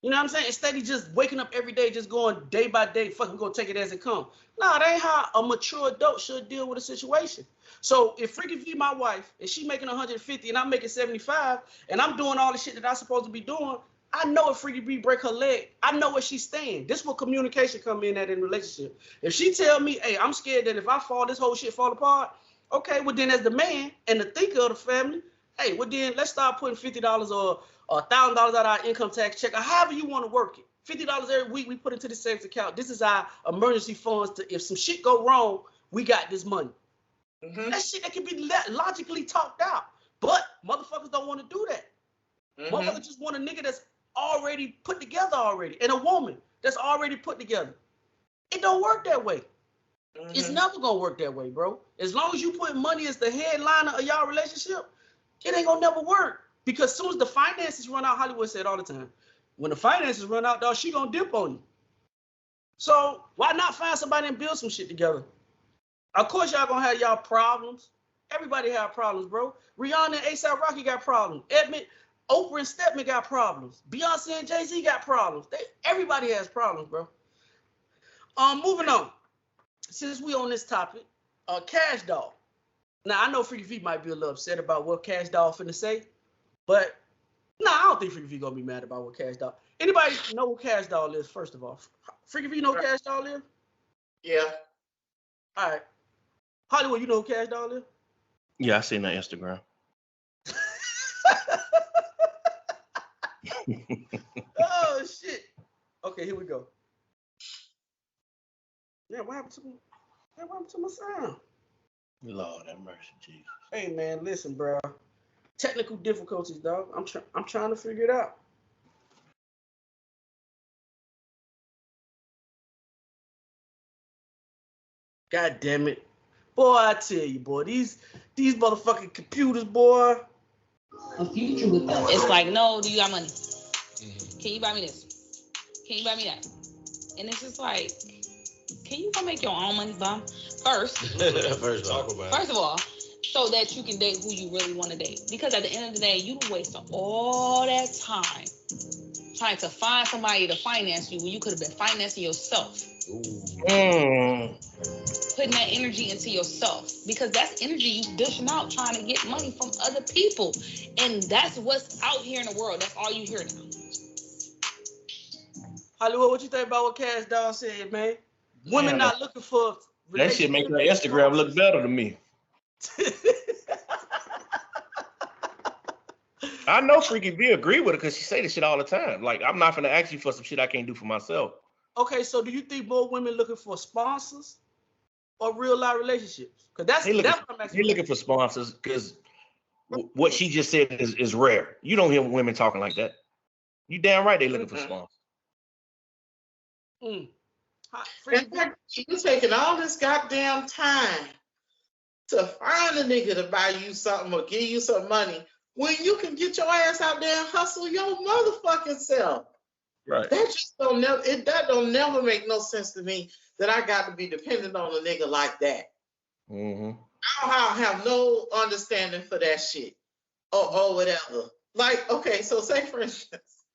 Speaker 1: You know what I'm saying? Instead of just waking up every day, just going day by day, fucking gonna take it as it comes. Nah, that ain't how a mature adult should deal with a situation. So if Freaky V my wife, and she making 150 and I'm making 75, and I'm doing all the shit that I'm supposed to be doing, I know if Freaky V break her leg, I know where she's staying. This is where communication come in at in a relationship. If she tell me, hey, I'm scared that if I fall, this whole shit fall apart, okay, well then as the man and the thinker of the family, hey, well then let's start putting $50 or $1,000 out of our income tax check, or however you want to work it. $50 every week we put into the savings account. This is our emergency funds to, if some shit go wrong, we got this money. Mm-hmm. That shit that can be logically talked out. But motherfuckers don't want to do that. Mm-hmm. Motherfuckers just want a nigga that's already put together already, and a woman that's already put together. It don't work that way. Mm-hmm. It's never gonna work that way, bro. As long as you put money as the headliner of y'all relationship, it ain't gonna never work. Because as soon as the finances run out, Hollywood said all the time, when the finances run out, dog, she gonna dip on you. So why not find somebody and build some shit together? Of course y'all gonna have y'all problems. Everybody have problems, bro. Rihanna and A$AP Rocky got problems. Oprah and Stepman got problems. Beyonce and Jay-Z got problems. Everybody has problems, bro. Moving on. Since we on this topic, Cash Doll. Now I know Freaky V might be a little upset about what Cash Doll finna say, but I don't think Freaky V gonna be mad about what Cash Doll. Anybody know who Cash Doll is? First of all, Freaky V know who Cash Doll is?
Speaker 3: Yeah.
Speaker 1: All right. Hollywood, you know who Cash Doll is?
Speaker 2: Yeah, I seen that Instagram.
Speaker 1: Oh shit. Okay, here we go. Yeah, what happened to my sound?
Speaker 2: Lord have mercy, Jesus.
Speaker 1: Hey man, listen, bro. Technical difficulties, dog. I'm trying to figure it out. God damn it. Boy, I tell you, boy, these motherfucking computers, boy.
Speaker 5: A future with them. It's like, no, do you got money? Can you buy me this? Can you buy me that? And it's just like, can you go make your own money, bum? First of all, so that you can date who you really want to date. Because at the end of the day, you waste all that time trying to find somebody to finance you when you could have been financing yourself. Putting that energy into yourself, because that's energy you dishing out trying to get money from other people, and that's what's out here in the world. That's all you hear now.
Speaker 1: Hollywood, what you think about what Cash Doll said, man? Women not looking for
Speaker 2: that shit make her Instagram look better to me. I know Freaky V agree with her because she say this shit all the time. Like, I'm not gonna ask you for some shit I can't do for myself.
Speaker 1: Okay, so do you think more women looking for sponsors or real life relationships? Because that's what I'm asking.
Speaker 2: They're looking for sponsors because what she just said is rare. You don't hear women talking like that. You damn right they looking for sponsors.
Speaker 3: In fact, you taking all this goddamn time to find a nigga to buy you something or give you some money when you can get your ass out there and hustle your motherfucking self.
Speaker 2: Right.
Speaker 3: That just don't never make no sense to me that I got to be dependent on a nigga like that.
Speaker 2: Mm-hmm.
Speaker 3: I have no understanding for that shit or whatever. Like, okay, so say for instance,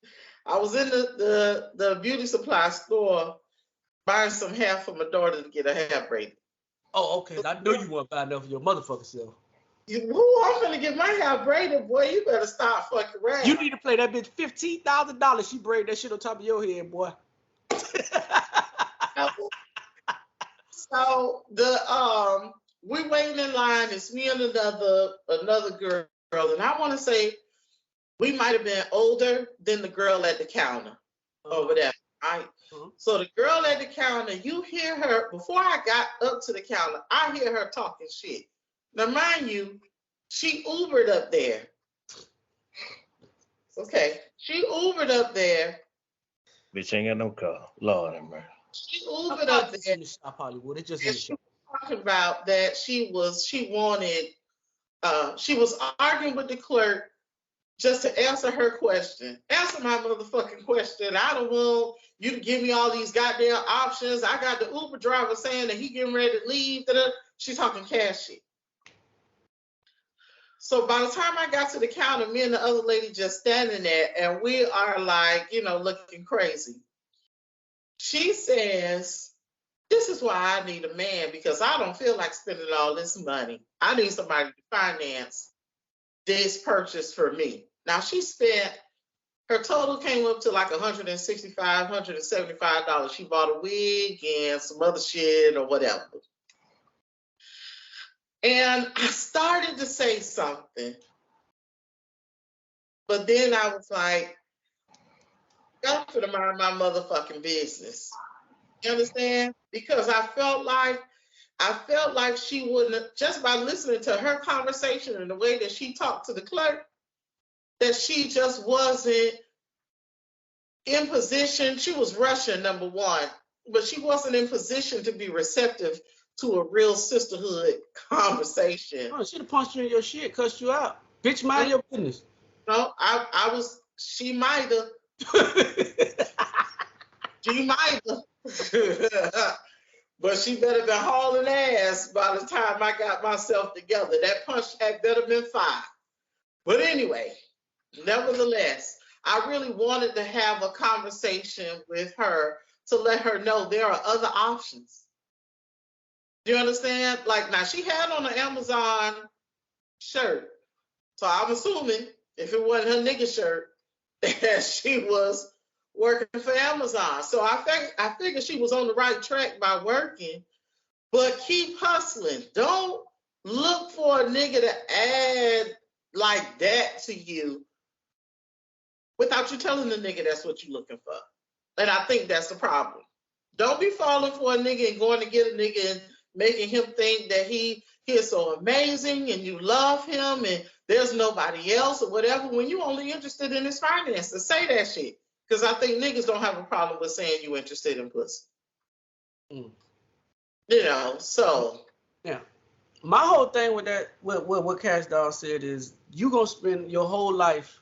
Speaker 3: I was in the beauty supply store buying some hair for my daughter to get her hair braided.
Speaker 1: Oh, okay. I know you want to buy enough for your motherfucking self.
Speaker 3: I'm gonna get my hair braided, boy. You better stop fucking around.
Speaker 1: You need to play that bitch $15,000. She braid that shit on top of your head, boy.
Speaker 3: So we waiting in line. It's me and another girl, and I want to say we might have been older than the girl at the counter or whatever. Right? So the girl at the counter, you hear her before I got up to the counter. I hear her talking shit. Now, mind you, she Ubered up there. Okay, she Ubered up there.
Speaker 2: Bitch ain't got no car. Lord have mercy.
Speaker 3: She Ubered up there.
Speaker 1: In the shop, Hollywood. It just
Speaker 3: And she was talking about that she was arguing with the clerk just to answer her question. Answer my motherfucking question. I don't want you to give me all these goddamn options. I got the Uber driver saying that he getting ready to leave. She's talking cash shit. So by the time I got to the counter, me and the other lady just standing there, and we are like, looking crazy. She says, "This is why I need a man, because I don't feel like spending all this money. I need somebody to finance this purchase for me." Now she spent, her total came up to like $165, $175. She bought a wig and some other shit or whatever. And I started to say something, but then I was like, I'm gonna mind my motherfucking business. You understand? Because I felt like she wouldn't, just by listening to her conversation and the way that she talked to the clerk, that she just wasn't in position. She was Russian, number one, but she wasn't in position to be receptive to a real sisterhood conversation.
Speaker 1: Oh, she'd have punched you in your shit, cussed you out. Bitch, mind your business.
Speaker 3: No, she might have. She might have. But she better been hauling ass by the time I got myself together. That punch had better been 5. But anyway, nevertheless, I really wanted to have a conversation with her to let her know there are other options. Do you understand? Like, now she had on an Amazon shirt. So I'm assuming if it wasn't her nigga shirt, that she was working for Amazon. So I figured she was on the right track by working, but keep hustling. Don't look for a nigga to add like that to you without you telling the nigga that's what you're looking for. And I think that's the problem. Don't be falling for a nigga and going to get a nigga and making him think that he is so amazing and you love him and there's nobody else or whatever when you're only interested in his finances. Say that shit. Because I think niggas don't have a problem with saying you interested in pussy. So.
Speaker 1: Yeah. My whole thing with that, what Cash Doll said is, you going to spend your whole life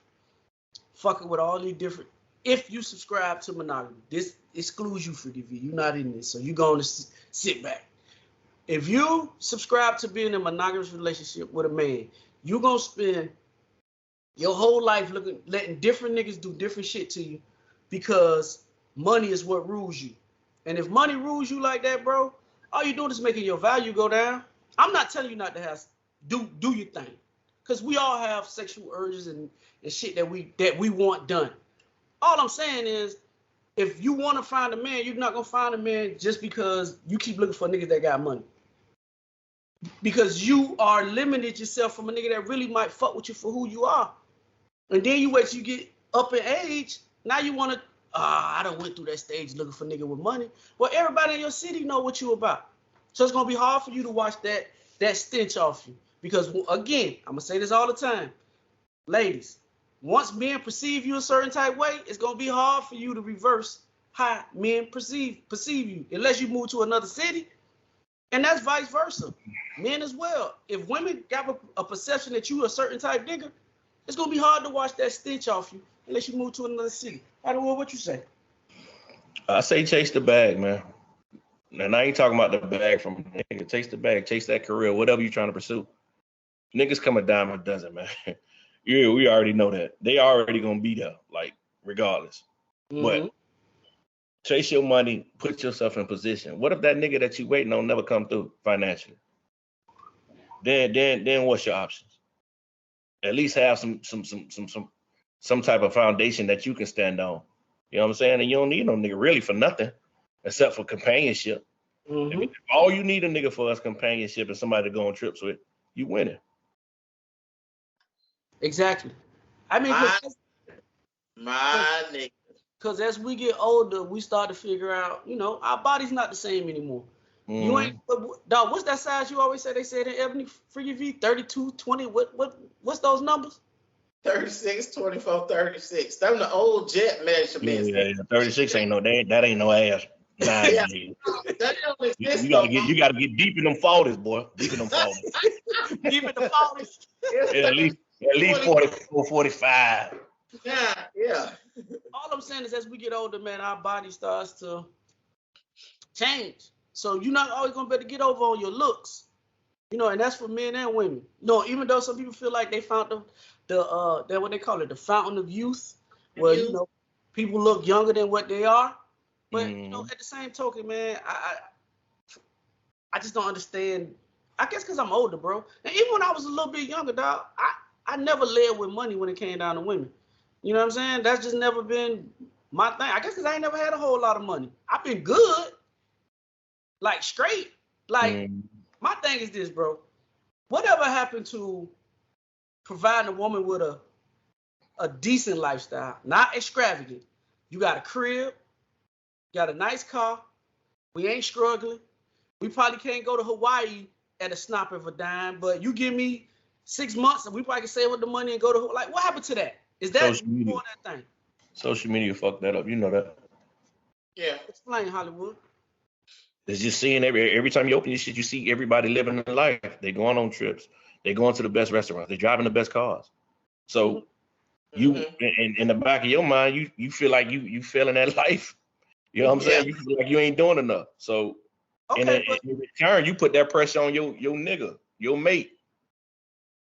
Speaker 1: fucking with all these different, if you subscribe to monogamy, this excludes you for DV. You're not in this, so you're going to sit back. If you subscribe to being in a monogamous relationship with a man, you're going to spend your whole life letting different niggas do different shit to you because money is what rules you. And if money rules you like that, bro, all you're doing is making your value go down. I'm not telling you not to do your thing, because we all have sexual urges and shit that we want done. All I'm saying is, if you want to find a man, you're not going to find a man just because you keep looking for niggas that got money. Because you are limited yourself from a nigga that really might fuck with you for who you are. And then you wait till you get up in age. Now you want to, I done went through that stage looking for nigga with money. Well, everybody in your city know what you about. So it's going to be hard for you to wash that stench off you. Because, again, I'm going to say this all the time. Ladies, once men perceive you a certain type way, it's going to be hard for you to reverse how men perceive you. Unless you move to another city. And that's vice versa. Men as well. If women got a perception that you a certain type nigga, it's gonna be hard to wash that stench off you unless you move to another city. Hollywood, what you say?
Speaker 2: I say chase the bag, man. And I ain't talking about the bag from nigga. Chase the bag, chase that career, whatever you're trying to pursue. Niggas come a dime a dozen, man. Yeah, we already know that. They already gonna be there, like, regardless. But chase your money, put yourself in position. What if that nigga that you waiting on never come through financially? Then what's your options? At least have some type of foundation that you can stand on. You know what I'm saying? And you don't need no nigga really for nothing except for companionship. If all you need a nigga for is companionship and somebody to go on trips with, you winning.
Speaker 1: Exactly. I mean,
Speaker 3: my nigga.
Speaker 1: Because as we get older, we start to figure out, you know, our body's not the same anymore. You ain't, dog, what's that size you always say they said in Ebony Freaky V? 32, 20, what's those numbers?
Speaker 3: 36, 24, 36. Them the old jet measurements.
Speaker 2: Yeah, 36 ain't no, that ain't no ass. Nah,
Speaker 3: Yeah.
Speaker 2: you gotta get deep in them 40s, boy. Deep in them 40s.
Speaker 1: Deep in the 40s.
Speaker 2: Yeah, at least 44, 45.
Speaker 3: Yeah.
Speaker 1: All I'm saying is as we get older, man, our body starts to change. So you're not always gonna be able to get over on your looks. You know, and that's for men and women. No, even though some people feel like they found the what they call it, the fountain of youth, where you know people look younger than what they are. But you know, at the same token, man, I just don't understand. I guess because I'm older, bro. And even when I was a little bit younger, dog, I never led with money when it came down to women. You know what I'm saying? That's just never been my thing. I guess because I ain't never had a whole lot of money. I've been good, like straight. Like my thing is this, bro. Whatever happened to providing a woman with a decent lifestyle, not extravagant? You got a crib, got a nice car. We ain't struggling. We probably can't go to Hawaii at a snap of a dime, but you give me 6 months and we probably can save up the money and go to, like, what happened to that? Is that before that thing?
Speaker 2: Social media fucked that up. You know that.
Speaker 3: Yeah.
Speaker 1: Explain, Hollywood.
Speaker 2: It's just seeing every time you open your shit, you see everybody living their life. They going on trips. They going to the best restaurants. They driving the best cars. So you, in the back of your mind, you feel like you failing that life. You know what I'm saying? You feel like you ain't doing enough. So in return, you put that pressure on your nigga, your mate.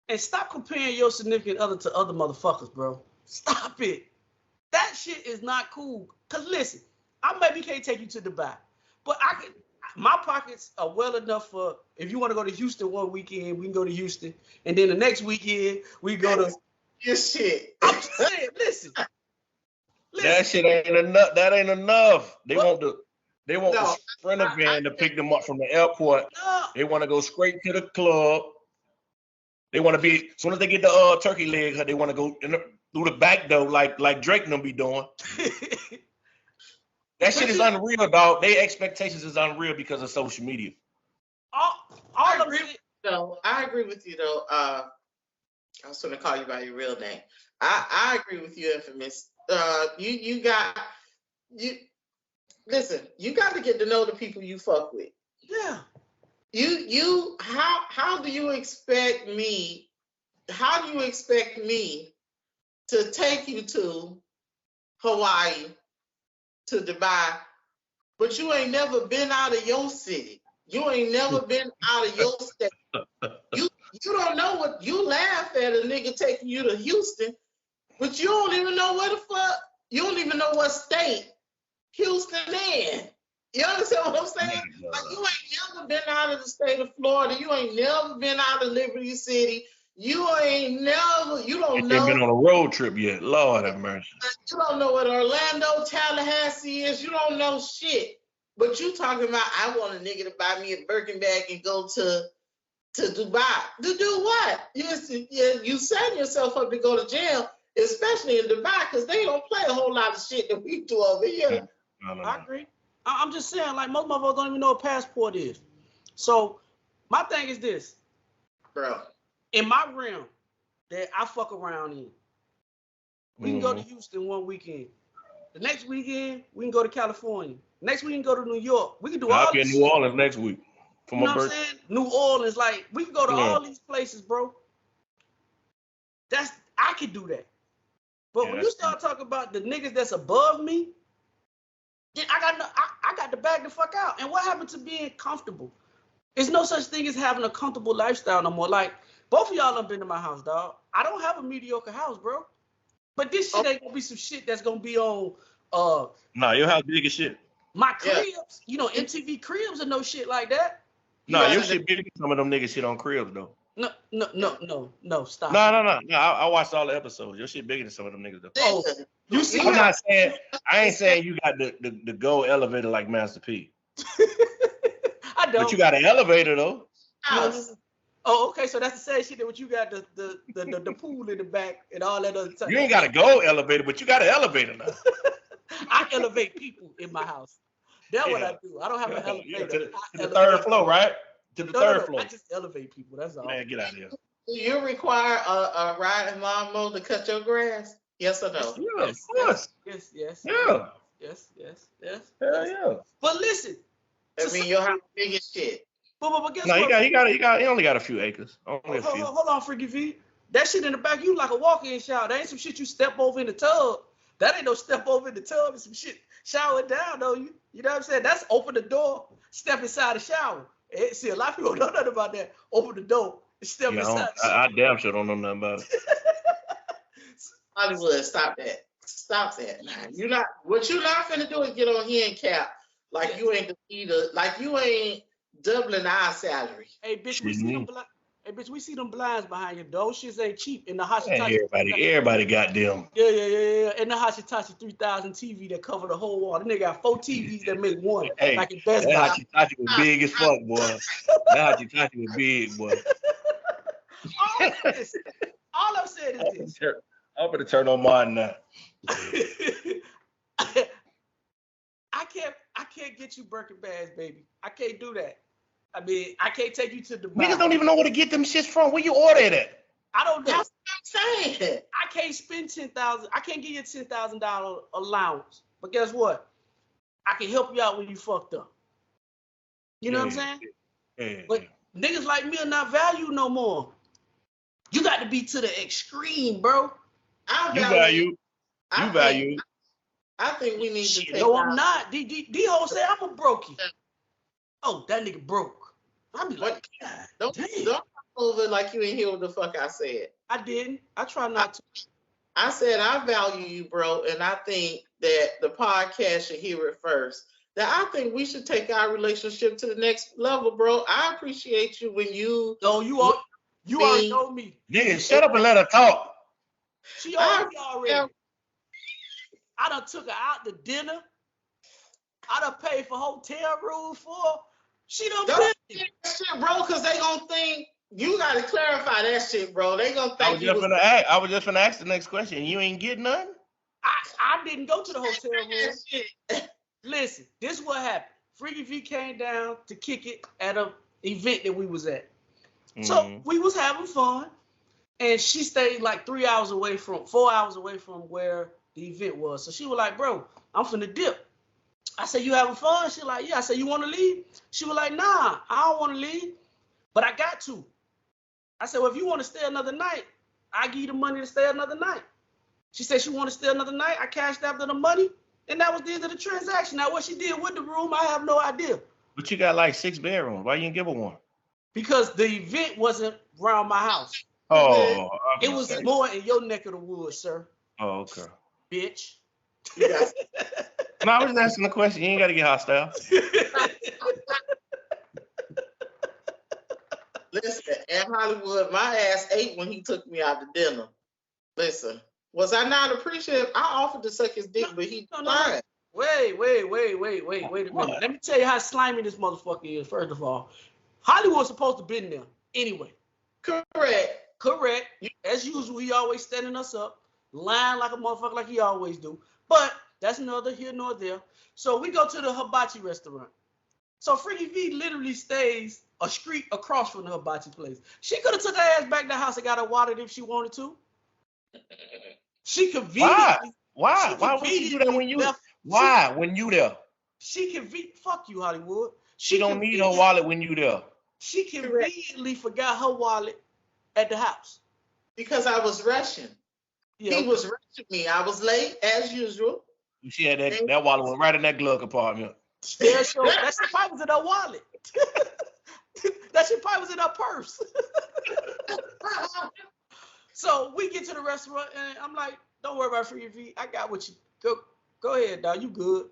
Speaker 1: And stop comparing your significant other to other motherfuckers, bro. Stop it. That shit is not cool. Cause listen, I maybe can't take you to Dubai, but my pockets are well enough for if you want to go to Houston one weekend, we can go to Houston, and then the next weekend we go to
Speaker 3: your shit.
Speaker 1: I'm just saying, listen.
Speaker 2: That shit ain't enough. That ain't enough. They want the Sprinter van to pick them up from the airport.
Speaker 1: No.
Speaker 2: They want to go straight to the club. They want to be, as soon as they get the turkey leg, they want to go through the back door like Drake and them be doing. That shit is unreal, dog. Their expectations is unreal because of social media.
Speaker 3: I agree with you, though. I was going to call you by your real name. I agree with you, Infamous. Listen, you got to get to know the people you fuck with.
Speaker 1: Yeah.
Speaker 3: How do you expect me to take you to Hawaii, to Dubai, but you ain't never been out of your city? You ain't never been out of your state. You don't know what you laugh at a nigga taking you to Houston, but you don't even know where the fuck, you don't even know what state Houston in. You understand what I'm saying? Like, you ain't never been out of the state of Florida. You ain't never been out of Liberty City. You don't know.
Speaker 2: Ain't been on a road trip yet. Lord have mercy.
Speaker 3: You don't know what Orlando, Tallahassee is. You don't know shit. But you talking about, I want a nigga to buy me a Birkin bag and go to Dubai. To do what? You setting yourself up to go to jail, especially in Dubai, because they don't play a whole lot of shit that we do over here.
Speaker 2: No.
Speaker 1: I agree. I'm just saying, like, most motherfuckers don't even know what a passport is. So my thing is this,
Speaker 3: bro. In
Speaker 1: my realm that I fuck around in, we can go to Houston one weekend. The next weekend we can go to California. Next week we can go to New York. We can do all. I'll be
Speaker 2: in New Orleans next week for my birthday. You know what I'm
Speaker 1: saying? New Orleans, like, we can go to all these places, bro. I can do that. But when you start talking about the niggas that's above me, then I got to back the fuck out. And what happened to being comfortable? There's no such thing as having a comfortable lifestyle no more. Like, both of y'all done been to my house, dog. I don't have a mediocre house, bro. But this shit ain't gonna be some shit that's gonna be on
Speaker 2: No, your house big as shit.
Speaker 1: my cribs. You know, MTV cribs and no shit like that.
Speaker 2: No, your shit bigger than some of them niggas shit on cribs though.
Speaker 1: No, stop.
Speaker 2: No. I watched all the episodes. Your shit bigger than some of them niggas though.
Speaker 1: Oh, you see,
Speaker 2: I'm not saying, I ain't saying you got the gold elevator like Master P.
Speaker 1: I don't.
Speaker 2: But you got an elevator though.
Speaker 1: Oh, okay. So that's the same shit that what you got the pool in the back and all that other stuff.
Speaker 2: You ain't got a gold elevator, but you got an elevator now.
Speaker 1: I elevate people in my house. That's what I do. I don't have an elevator.
Speaker 2: To the third floor, right? To the third floor.
Speaker 1: I just elevate people. That's all.
Speaker 2: Man, get out of here.
Speaker 3: Do you require a riding lawnmower to cut your grass? Yes or no?
Speaker 2: Yeah, of course.
Speaker 1: Yes.
Speaker 2: Yeah.
Speaker 1: Yes.
Speaker 2: Hell yeah.
Speaker 1: But listen.
Speaker 3: I mean, your house big as shit.
Speaker 1: But guess
Speaker 2: No,
Speaker 1: what?
Speaker 2: he only got a few acres. Only a few.
Speaker 1: Hold on, Freaky V. That shit in the back, you like a walk-in shower. That ain't some shit you step over in the tub. That ain't no step over in the tub. It's some shit shower down, though. You know what I'm saying? That's open the door, step inside the shower. See, a lot of people don't know nothing about that. Open the door, step inside the shower.
Speaker 2: I damn sure don't know nothing about it.
Speaker 3: Hollywood, stop that. Stop that. Nah, what you're not finna do is get on here and cap like you ain't you ain't doubling our salary.
Speaker 1: Hey, bitch, we see them blinds behind you. Those shits ain't cheap in the Hashitachi.
Speaker 2: Everybody got them.
Speaker 1: Yeah. And the Hashitachi 3000 TV that cover the whole wall. The nigga got 4 TVs that make one.
Speaker 2: Hey,
Speaker 1: like in Best
Speaker 2: Buy.
Speaker 1: Buy.
Speaker 2: Hashitachi was big as fuck, boy. That Hashitachi was big, boy.
Speaker 1: All I'm saying is this.
Speaker 2: I'm gonna turn on mine now.
Speaker 1: I can't get you Birkin bags, baby. I can't do that. I mean, I can't take you to Dubai.
Speaker 2: Niggas don't even know where to get them shits from. Where you order it at?
Speaker 1: I don't know.
Speaker 3: That's what I'm saying.
Speaker 1: I can't spend $10,000. I can't give you a $10,000 allowance. But guess what? I can help you out when you fucked up. You know what I'm saying?
Speaker 2: Yeah.
Speaker 1: But niggas like me are not valued no more. You got to be to the extreme, bro.
Speaker 2: You value.
Speaker 3: I think we need to take
Speaker 1: No, I'm not. D-Ho say I'm a brokey. Oh, that nigga broke. I be like,
Speaker 3: don't talk over like you ain't hear what the fuck I said.
Speaker 1: I didn't. I try not to.
Speaker 3: I said I value you, bro, and I think that the podcast should hear it first. That I think we should take our relationship to the next level, bro. I appreciate you when you.
Speaker 1: No, you already know me.
Speaker 2: Nigga, shut up and let her talk.
Speaker 1: She already. I done took her out to dinner. I done paid for hotel rooms for her. She done
Speaker 3: that shit, bro, because they gonna think you gotta clarify that shit, bro. They gonna think
Speaker 2: I was just gonna ask the next question. You ain't getting none?
Speaker 1: I didn't go to the hotel room. Listen, this is what happened. Freaky V came down to kick it at an event that we was at. So we was having fun, and she stayed like 4 hours away from where the event was. So she was like, bro, I'm finna dip. I said, you having fun? She like, yeah. I said, you want to leave? She was like, nah, I don't want to leave, but I got to. I said, well, if you want to stay another night, I give you the money to stay another night. She said she want to stay another night. I cashed out the money, and that was the end of the transaction. Now, what she did with the room, I have no idea.
Speaker 2: But you got like 6 bedrooms. Why you didn't give her one?
Speaker 1: Because the event wasn't around my house.
Speaker 2: Oh.
Speaker 1: It was more in your neck of the woods, sir.
Speaker 2: Oh, okay.
Speaker 1: Bitch.
Speaker 3: Yes.
Speaker 2: No, I was just asking the question. You ain't got to get hostile.
Speaker 3: Listen, in Hollywood, my ass ate when he took me out to dinner. Listen, was I not appreciative? I offered to suck his dick, but he declined.
Speaker 1: Wait a minute. Let me tell you how slimy this motherfucker is, first of all. Hollywood's supposed to be in there anyway. Correct. As usual, he always standing us up, lying like a motherfucker like he always do. But that's neither here nor there. So we go to the hibachi restaurant. So Freaky V literally stays a street across from the hibachi place. She could have took her ass back to the house and got her water if she wanted to. She conveniently.
Speaker 2: Why? Why would she do that when you? Why? When you there?
Speaker 1: Fuck you, Hollywood.
Speaker 2: She don't need her wallet when you there.
Speaker 1: She conveniently forgot her wallet at the house.
Speaker 3: Because I was rushing. He was rushing me. I was late as usual.
Speaker 2: She had that wallet went right in that glove compartment.
Speaker 1: Yeah, so that shit probably was in her wallet. That shit probably was in her purse. So we get to the restaurant and I'm like, don't worry about free fee. I got what you go ahead, dog. You good.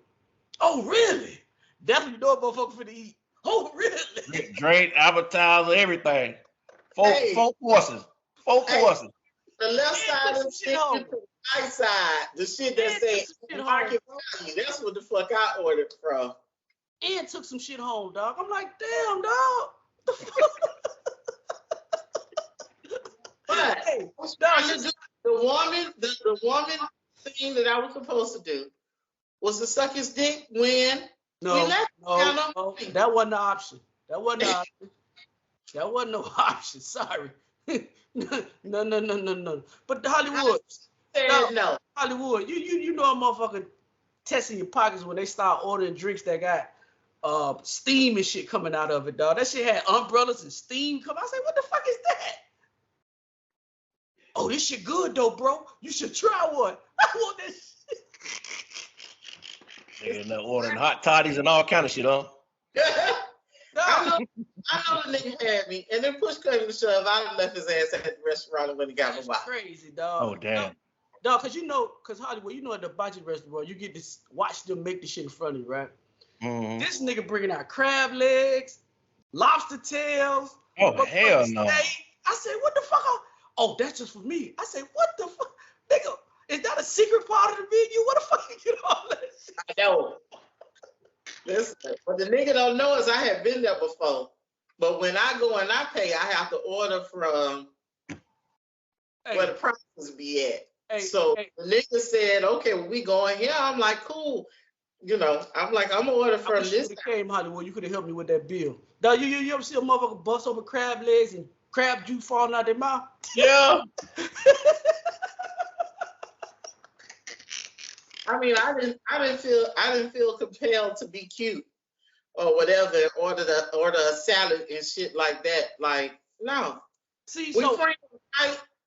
Speaker 1: Oh, really? That's what you know motherfucker finna eat. Oh, really?
Speaker 2: Drink, appetizer, everything. Four courses. Four courses.
Speaker 3: The left side of the shit, the right side, the shit that said market value. That's what the fuck I ordered from.
Speaker 1: And took some shit home, dog. I'm like, damn, dog. The fuck?
Speaker 3: But
Speaker 1: Hey,
Speaker 3: the woman thing that I was supposed to do was to suck his dick when we left.
Speaker 1: No, that wasn't the option. That wasn't the option. That wasn't no option. Sorry. No. But Hollywood.
Speaker 3: No.
Speaker 1: Hollywood, you know a motherfucker testing your pockets when they start ordering drinks that got steam and shit coming out of it, dog. That shit had umbrellas and steam coming. I say, what the fuck is that? Oh, this shit good though, bro. You should try one. I want this shit.
Speaker 2: Nigga ordering hot toddies and all kind of shit, huh?
Speaker 3: I know the nigga had me, and then push came to shove. I left his ass at the restaurant when he got my watch.
Speaker 1: Crazy, dog.
Speaker 2: Oh damn.
Speaker 1: Dog, cause Hollywood, you know at the hibachi restaurant, you get to watch them make the shit in front of you, right?
Speaker 2: Mm-hmm.
Speaker 1: This nigga bringing out crab legs, lobster tails.
Speaker 2: Oh hell no.
Speaker 1: I said, what the fuck? Oh, that's just for me. I said, what the fuck? Nigga, is that a secret part of the menu? What the fuck you get all that shit?
Speaker 3: I know. Listen, what the nigga don't know is I have been there before. But when I go and I pay, I have to order from where the prices be at. So the nigga said, okay, well, we going here. I'm like, cool. You know, I'm like, I'm gonna order from this.
Speaker 1: Came Hollywood, you could have helped me with that bill. Dog, you ever see a motherfucker bust over crab legs and crab juice falling out their mouth?
Speaker 2: Yeah.
Speaker 3: I mean, I didn't feel compelled to be cute or whatever and order a salad and shit like that. Like, no.
Speaker 1: See,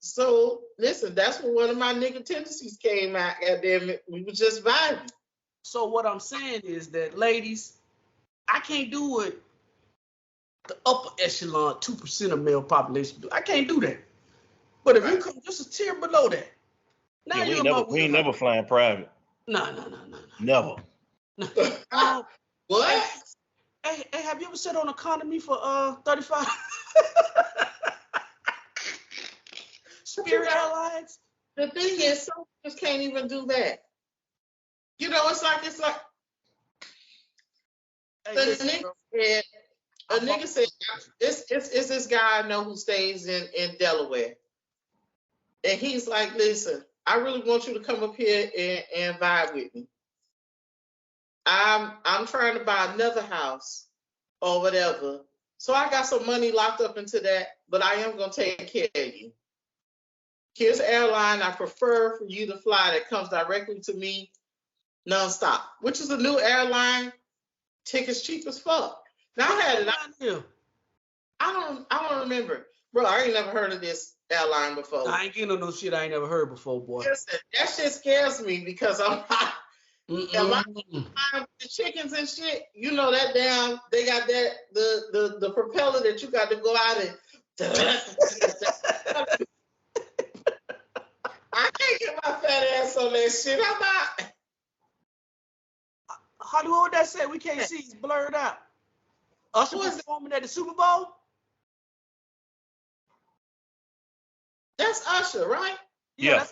Speaker 3: so listen, that's when one of my nigga tendencies came out. Goddamn it, we were just vibing.
Speaker 1: So what I'm saying is that, ladies, I can't do it. The upper echelon, 2% of male population do. I can't do that. But if you come just a tier below that, now
Speaker 2: we ain't never flying private.
Speaker 1: No.
Speaker 2: Never.
Speaker 3: What?
Speaker 1: Hey, have you ever sat on economy for 35? Spirit Airlines.
Speaker 3: The thing is, some just can't even do that. You know, it's like a nigga said it's this guy I know who stays in Delaware. And he's like, listen, I really want you to come up here and vibe with me. I'm trying to buy another house or whatever. So I got some money locked up into that, but I am gonna take care of you. Here's an airline I prefer for you to fly that comes directly to me nonstop, which is a new airline. Tickets cheap as fuck. Now I had it. I don't remember. Bro, I ain't never heard of this airline before.
Speaker 1: I ain't getting no shit I ain't never heard before, boy.
Speaker 3: Listen, that shit scares me because I'm not. The chickens and shit, you know that damn, they got that the propeller that you got to go out and I can't get my fat ass on that shit. I'm not.
Speaker 1: Hollywood, what that said? We can't see. It's blurred out. Usher performing at the Super Bowl?
Speaker 3: That's Usher, right?
Speaker 2: Yeah.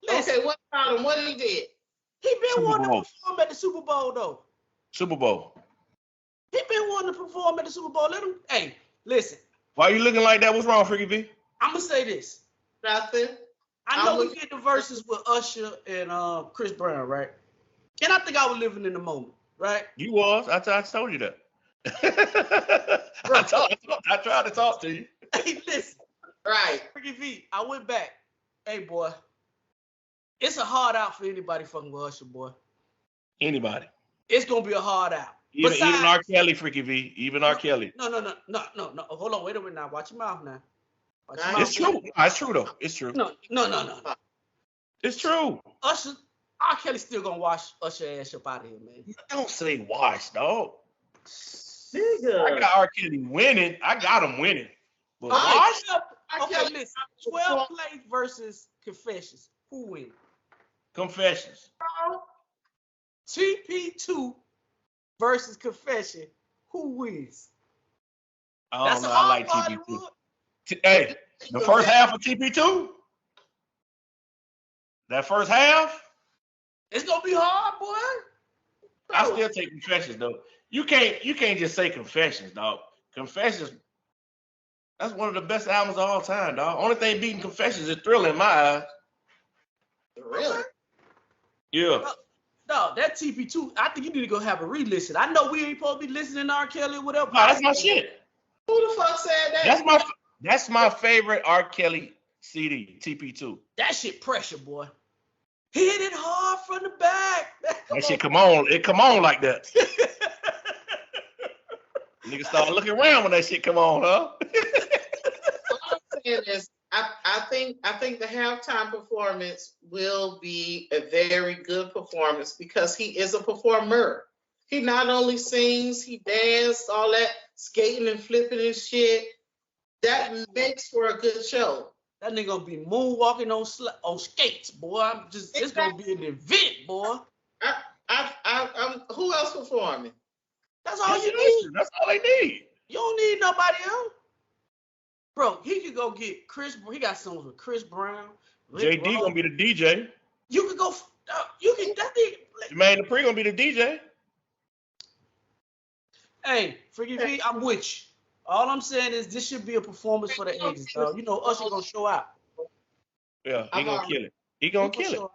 Speaker 3: Okay, what about him? What did he did?
Speaker 1: He been wanting to perform at the Super Bowl, though.
Speaker 2: Super Bowl.
Speaker 1: He been wanting to perform at the Super Bowl. Let him. Hey, listen.
Speaker 2: Why you looking like that? What's wrong, Freaky V?
Speaker 1: I'm gonna say this.
Speaker 3: Nothing.
Speaker 1: I know we get the verses with Usher and Chris Brown, right? And I think I was living in the moment, right?
Speaker 2: You was. I told you that. I tried to talk to you.
Speaker 1: Hey, listen.
Speaker 3: Right.
Speaker 1: Freaky V, I went back. Hey, boy. It's a hard out for anybody fucking with Usher, boy.
Speaker 2: Anybody.
Speaker 1: It's gonna be a hard out.
Speaker 2: Even R. Kelly, Freaky V. Even R. Kelly.
Speaker 1: No. Hold on, wait a minute now. Watch your mouth now.
Speaker 2: It's true. It's true though. It's true.
Speaker 1: No.
Speaker 2: It's true.
Speaker 1: Usher, R. Kelly still gonna wash Usher ass up out of here, man.
Speaker 2: Don't say wash, dog.
Speaker 3: Nigga.
Speaker 2: I got R. Kelly winning. I got him winning. But
Speaker 1: Okay,
Speaker 2: wash?
Speaker 1: okay, listen. 12 plays versus Confessions. Who wins?
Speaker 2: Confessions.
Speaker 1: TP2 versus Confession. Who wins?
Speaker 2: I
Speaker 1: That's
Speaker 2: don't know.
Speaker 1: a
Speaker 2: I
Speaker 1: hard
Speaker 2: like
Speaker 1: part,
Speaker 2: TP2.
Speaker 1: Hollywood.
Speaker 2: Hey, the first half of TP2? That first half?
Speaker 1: It's gonna be hard, boy.
Speaker 2: I still take Confessions, though. You can't just say Confessions, dog. Confessions, that's one of the best albums of all time, dog. Only thing beating Confessions is Thriller in my eyes.
Speaker 3: Really?
Speaker 2: Yeah.
Speaker 1: No, that TP2, I think you need to go have a re-listen. I know we ain't supposed to be listening to R. Kelly or whatever.
Speaker 2: No, that's my shit.
Speaker 3: Who the fuck said that?
Speaker 2: That's my favorite R. Kelly CD, TP2.
Speaker 1: That shit pressure, boy. Hit it hard from the back.
Speaker 2: That shit come on. It come on like that. Niggas start looking around when that shit come on, huh?
Speaker 3: All I'm saying is, I think the halftime performance will be a very good performance because he is a performer. He not only sings, he dances, all that skating and flipping and shit. That makes for a good show.
Speaker 1: That nigga gonna be moonwalking on skates, boy. It's gonna be an event, boy.
Speaker 3: Who else performing?
Speaker 1: That's all you need.
Speaker 2: That's all they need.
Speaker 1: You don't need nobody else. Bro, he could go get Chris. He got songs with Chris Brown.
Speaker 2: JD gonna be the DJ.
Speaker 1: You could go. You can. That nigga.
Speaker 2: Jermaine Dupri gonna be the DJ.
Speaker 1: Hey, Freaky V, I'm with you. All I'm saying is this should be a performance for the ages, dog. You know, Usher gonna show out.
Speaker 2: Yeah, he gonna kill it. He gonna kill it.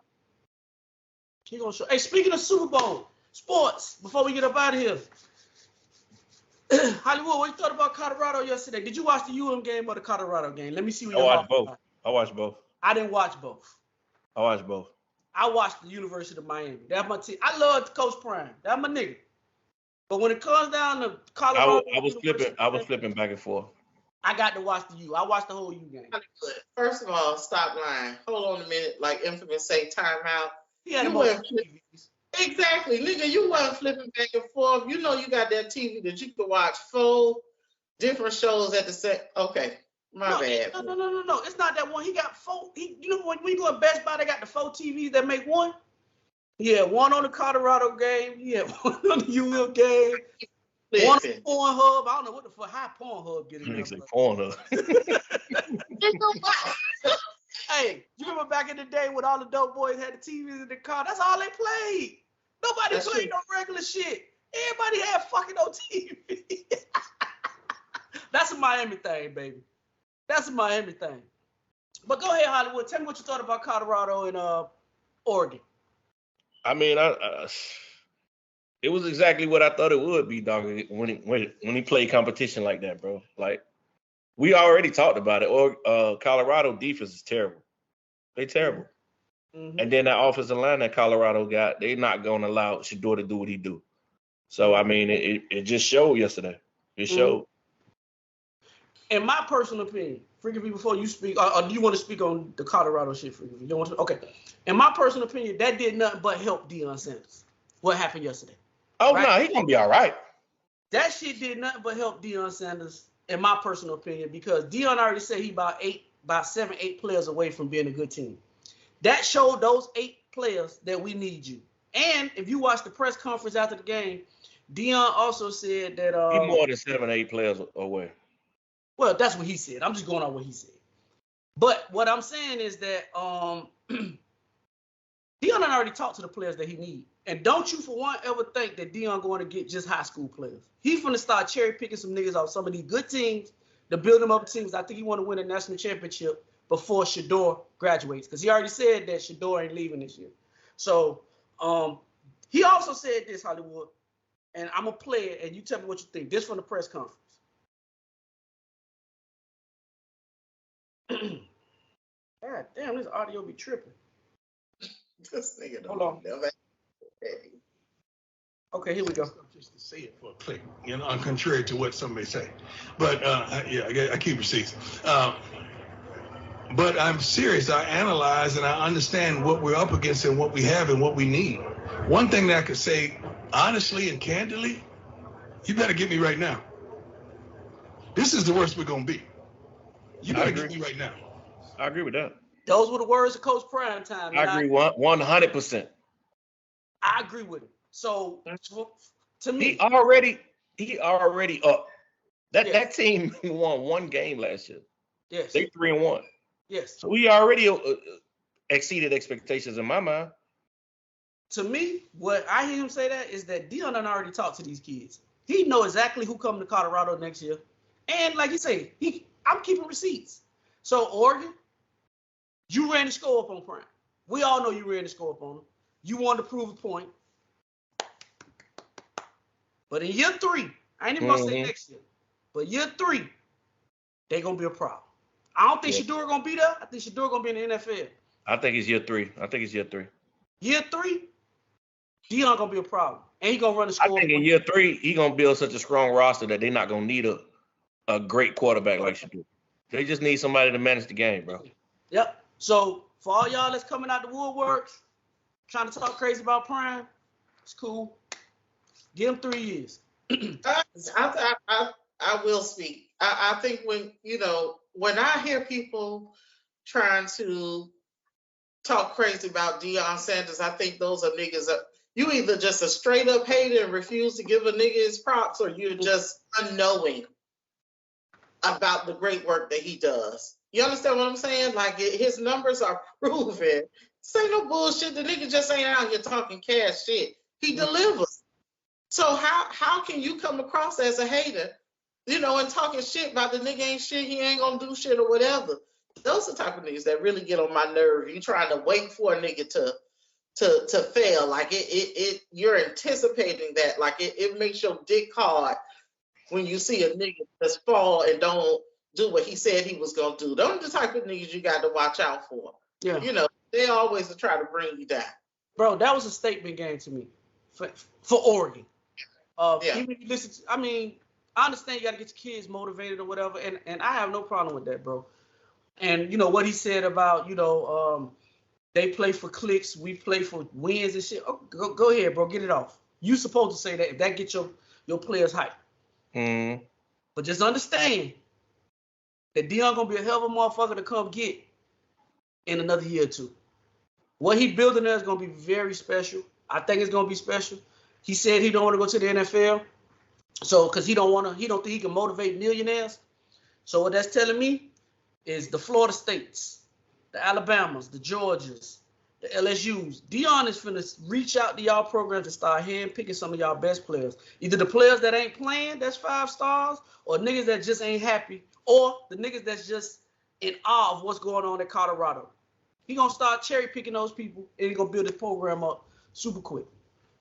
Speaker 1: He gonna show. Hey, speaking of Super Bowl sports, before we get up out of here, Hollywood, what you thought about Colorado yesterday? Did you watch the UM game or the Colorado game? Let me see what you
Speaker 2: watched both. I watched both.
Speaker 1: I didn't watch both.
Speaker 2: I watched both.
Speaker 1: I watched the University of Miami. That's my team. I love Coach Prime. That's my nigga. But when it comes down to Colorado,
Speaker 2: I was flipping back and forth.
Speaker 1: I got to watch the U. I watched the whole U game.
Speaker 3: First of all, stop lying. Hold on a minute. Like Infamous say, time out.
Speaker 1: He had
Speaker 3: Exactly, nigga. You wasn't flipping back and forth. You know you got that TV that you can watch 4 different shows at the same. Okay, my bad.
Speaker 1: No. It's not that one. He got 4. You know when you go to Best Buy, they got the 4 TVs that make one. Yeah, one on the Colorado game. Yeah, one on the UL game.
Speaker 3: Listen.
Speaker 1: One on Pornhub. I don't know what the fuck. How Pornhub getting there?
Speaker 2: Pornhub.
Speaker 1: Hey, you remember back in the day when all the dope boys had the TVs in the car? That's all they played. Nobody played no regular shit. Everybody had fucking on TV. That's a Miami thing, baby. That's a Miami thing. But go ahead, Hollywood. Tell me what you thought about Colorado and Oregon.
Speaker 2: I mean, it was exactly what I thought it would be, dog. When he played competition like that, bro. Like we already talked about it. Or Colorado defense is terrible. They terrible. Mm-hmm. And then that offensive line that Colorado got, they're not going to allow Shedeur to do what he do. So, I mean, it just showed yesterday. It showed.
Speaker 1: In my personal opinion, Freaky V, before you speak, or do you want to speak on the Colorado shit, Freaky V? You don't want to? Okay. In my personal opinion, that did nothing but help Deion Sanders. What happened yesterday?
Speaker 2: Oh, right? No, he's going to be all right.
Speaker 1: That shit did nothing but help Deion Sanders, in my personal opinion, because Deion already said he about 7, 8 players away from being a good team. That showed those 8 players that we need you. And if you watch the press conference after the game, Deion also said that
Speaker 2: he's more than 7, 8 players away.
Speaker 1: Well, that's what he said. I'm just going on what he said. But what I'm saying is that Deion already talked to the players that he needs. And don't you for one ever think that Deion going to get just high school players. He's going to start cherry picking some niggas off some of these good teams to build them up teams. I think he want to win a national championship before Shedeur graduates, because he already said that Shedeur ain't leaving this year. So he also said this, Hollywood, and I'm going to play it, and you tell me what you think. This from the press conference. God damn, this audio be tripping.
Speaker 3: This nigga don't
Speaker 1: Hold on.
Speaker 3: never.
Speaker 1: Okay, here we go.
Speaker 6: Just to say it for a click, you know, contrary to what some may say. But yeah, I keep receipts. But I'm serious. I analyze and I understand what we're up against and what we have and what we need. One thing that I could say honestly and candidly, you better get me right now. This is the worst we're going to be. You better get me right now.
Speaker 2: I agree with that.
Speaker 1: Those were the words of Coach Primetime.
Speaker 2: I agree 100%.
Speaker 1: I agree with him. So to me,
Speaker 2: he already up. That team won one game last year.
Speaker 1: Yes.
Speaker 2: They 3-1.
Speaker 1: Yes.
Speaker 2: So he already exceeded expectations in my mind.
Speaker 1: To me, what I hear him say that is that Deion done already talked to these kids. He know exactly who coming to Colorado next year. And like you say, I'm keeping receipts. So Oregon, you ran the score up on Prime. We all know you ran the score up on him. You wanted to prove a point. But in year 3, I ain't even gonna say next year, but year 3, they gonna be a problem. I don't think Shedeur gonna be there. I think Shedeur gonna be in the NFL.
Speaker 2: I think it's year 3.
Speaker 1: Year 3, Deion gonna be a problem, and he gonna run the score.
Speaker 2: I think in year 3, he gonna build such a strong roster that they're not gonna need a great quarterback like Shedeur. They just need somebody to manage the game, bro.
Speaker 1: Yep. So for all y'all that's coming out the woodworks, trying to talk crazy about Prime, it's cool. Give him 3 years.
Speaker 3: I will speak. I think when I hear people trying to talk crazy about Deion Sanders, I think those are niggas. You either just a straight up hater and refuse to give a nigga his props, or you're just unknowing about the great work that he does. You understand what I'm saying? Like his numbers are proven. This ain't no bullshit. The nigga just ain't out here talking cash shit. He delivers. So how can you come across as a hater, and talking shit about the nigga ain't shit, he ain't gonna do shit or whatever? Those are the type of niggas that really get on my nerve. You trying to wait for a nigga to fail. Like you're anticipating that. Like it makes your dick hard when you see a nigga just fall and don't do what he said he was gonna do. Those are the type of niggas you got to watch out for.
Speaker 1: Yeah.
Speaker 3: They always try to bring you down.
Speaker 1: Bro, that was a statement game to me for Oregon. Even if you listen to, I understand you got to get your kids motivated or whatever, and I have no problem with that, bro. And what he said about they play for clicks, we play for wins and shit. Oh, go ahead, bro, get it off. You supposed to say that if that gets your players hype.
Speaker 2: Mm-hmm.
Speaker 1: But just understand that Deion gonna be a hell of a motherfucker to come get in another year or 2. What he building there is gonna be very special. I think it's gonna be special. He said he don't want to go to the NFL, so because he don't think he can motivate millionaires. So what that's telling me is the Florida States, the Alabamas, the Georgias, the LSUs. Deion is finna reach out to y'all programs and start handpicking some of y'all best players. Either the players that ain't playing, that's 5 stars, or niggas that just ain't happy, or the niggas that's just in awe of what's going on in Colorado. He gonna start cherry picking those people, and he gonna build his program up super quick.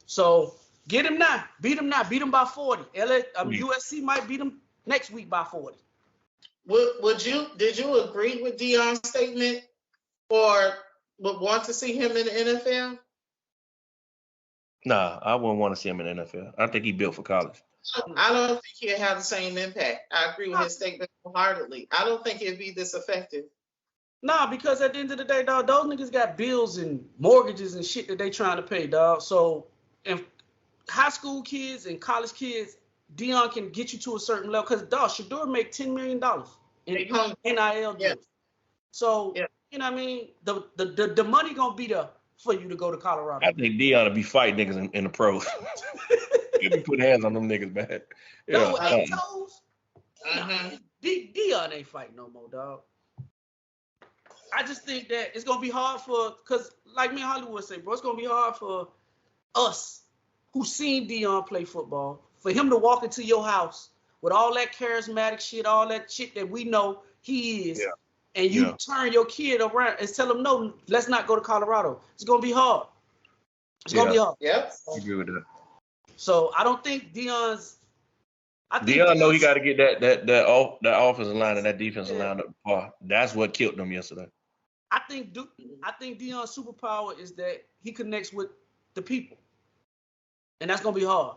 Speaker 1: So get him now, beat him by 40. USC might beat him next week by 40.
Speaker 3: Did you agree with Deion's statement, or would want to see him in the NFL?
Speaker 2: Nah, I wouldn't want to see him in the NFL. I think he built for college.
Speaker 3: I don't think he'll have the same impact. I agree with his statement wholeheartedly. I don't think he'll be this effective.
Speaker 1: Nah, because at the end of the day, dog, those niggas got bills and mortgages and shit that they trying to pay, dog. So if high school kids and college kids, Deion can get you to a certain level. Because, dog, Shedeur make $10 million in NIL deals. Yeah. So, you know what I mean? The money going to be there for you to go to Colorado.
Speaker 2: I think Deion will be fighting niggas in the pros. He'll be putting hands on them niggas, man. Yeah.
Speaker 1: No, with 8 toes? Deion ain't fighting no more, dog. I just think that it's going to be hard because like me and Hollywood say, bro, it's going to be hard for us who seen Deion play football, for him to walk into your house with all that charismatic shit, all that shit that we know he is, and you turn your kid around and tell him, no, let's not go to Colorado. It's going to be hard. It's going to be hard.
Speaker 3: Yep.
Speaker 2: I agree with that.
Speaker 1: So I don't think Deion
Speaker 2: know he got to get that offensive line and that defensive line up to par. That's what killed them yesterday.
Speaker 1: I think Deion's superpower is that he connects with the people, and that's gonna be hard.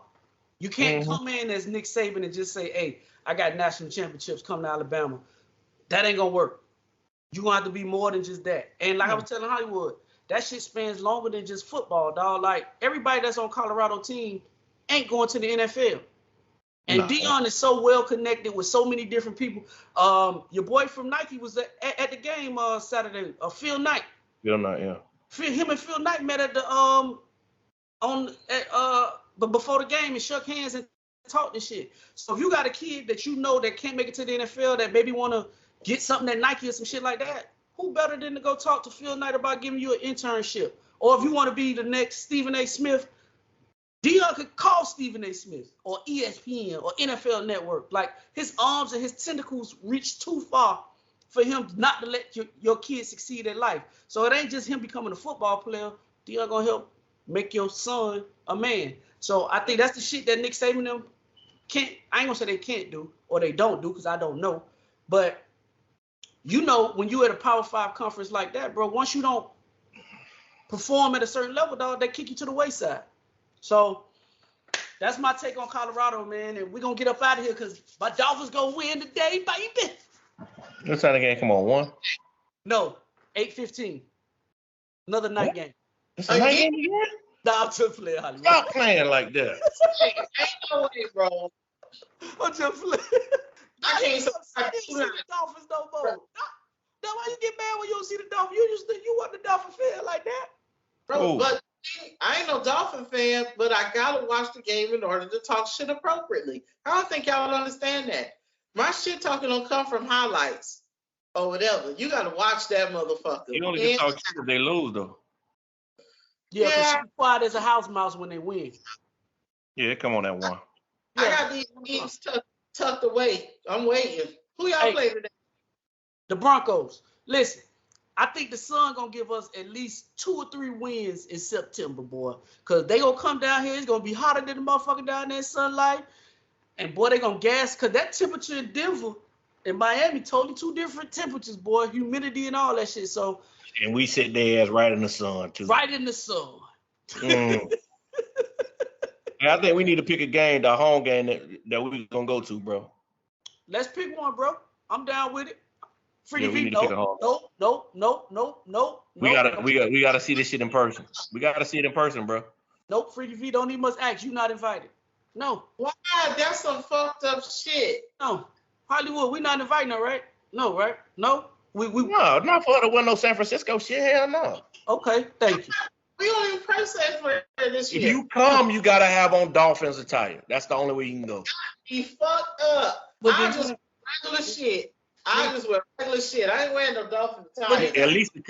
Speaker 1: You can't come in as Nick Saban and just say, "Hey, I got national championships. Come to Alabama." That ain't gonna work. You're gonna have to be more than just that. And like I was telling Hollywood, that shit spans longer than just football, dog. Like everybody that's on Colorado team ain't going to the NFL. And Dion is so well connected with so many different people. Your boy from Nike was at the game Saturday. Phil Knight.
Speaker 2: Phil Knight, yeah.
Speaker 1: Him and Phil Knight met at the but before the game and shook hands and talked and shit. So if you got a kid that you know that can't make it to the NFL, that maybe want to get something at Nike or some shit like that, who better than to go talk to Phil Knight about giving you an internship? Or if you want to be the next Stephen A. Smith, Dion could call Stephen A. Smith or ESPN or NFL Network. Like his arms and his tentacles reach too far for him not to let your kid succeed in life. So it ain't just him becoming a football player. Dion gonna help make your son a man. So I think that's the shit that Nick Saban them can't. I ain't gonna say they can't do or they don't do because I don't know. But you know, when you at a Power 5 conference like that, bro, once you don't perform at a certain level, dog, they kick you to the wayside. So that's my take on Colorado, man. And we're going to get up out of here because my Dolphins going to win today, baby.
Speaker 2: What time the game come on? 1?
Speaker 1: No, 8:15. Another night game.
Speaker 2: It's a night game again?
Speaker 1: Nah, I'm just playing, Hollywood.
Speaker 2: Stop playing like that.
Speaker 3: Ain't no way, bro.
Speaker 1: I'm just playing.
Speaker 3: I can't
Speaker 1: see the Dolphins no more. Now, why you get mad when you don't see the Dolphins? You want the Dolphin fan like that?
Speaker 3: Bro, but I ain't no Dolphin fan, but I gotta watch the game in order to talk shit appropriately. I don't think y'all understand that. My shit talking don't come from highlights or whatever. You gotta watch that motherfucker.
Speaker 2: You only can talk shit if they lose, though.
Speaker 1: Yeah, because she's quiet as a house mouse when they win.
Speaker 2: Yeah, come on, that one.
Speaker 3: I got these games tucked away. I'm waiting. Who y'all play today?
Speaker 1: The Broncos. Listen, I think the Sun gonna give us at least 2 or 3 wins in September, boy. Cause they gonna come down here. It's gonna be hotter than the motherfucker down there in sunlight. And boy, they gonna gas. Cause that temperature in Denver and Miami totally 2 different temperatures, boy. Humidity and all that shit. So.
Speaker 2: And we sit their ass right in the sun too.
Speaker 1: Right in the sun.
Speaker 2: I think we need to pick a game, the home game that we gonna go to, bro.
Speaker 1: Let's pick one, bro. I'm down with it.
Speaker 2: Yeah, we need to pick a home.
Speaker 1: Nope.
Speaker 2: We gotta see this shit in person. We gotta see it in person, bro.
Speaker 1: Nope, Freaky V, don't even must ask. You not invited. No.
Speaker 3: Why? That's some fucked up shit.
Speaker 1: No. Hollywood, we not inviting her, right? No, right? No?
Speaker 2: No, not for the one no San Francisco shit. Hell no.
Speaker 1: Okay, thank you.
Speaker 3: We don't even process for this year.
Speaker 2: If you come, you gotta have on Dolphins attire. That's the only way you can go.
Speaker 3: Be fucked up. I just wear regular shit. I ain't wearing no Dolphin attire.
Speaker 2: At least the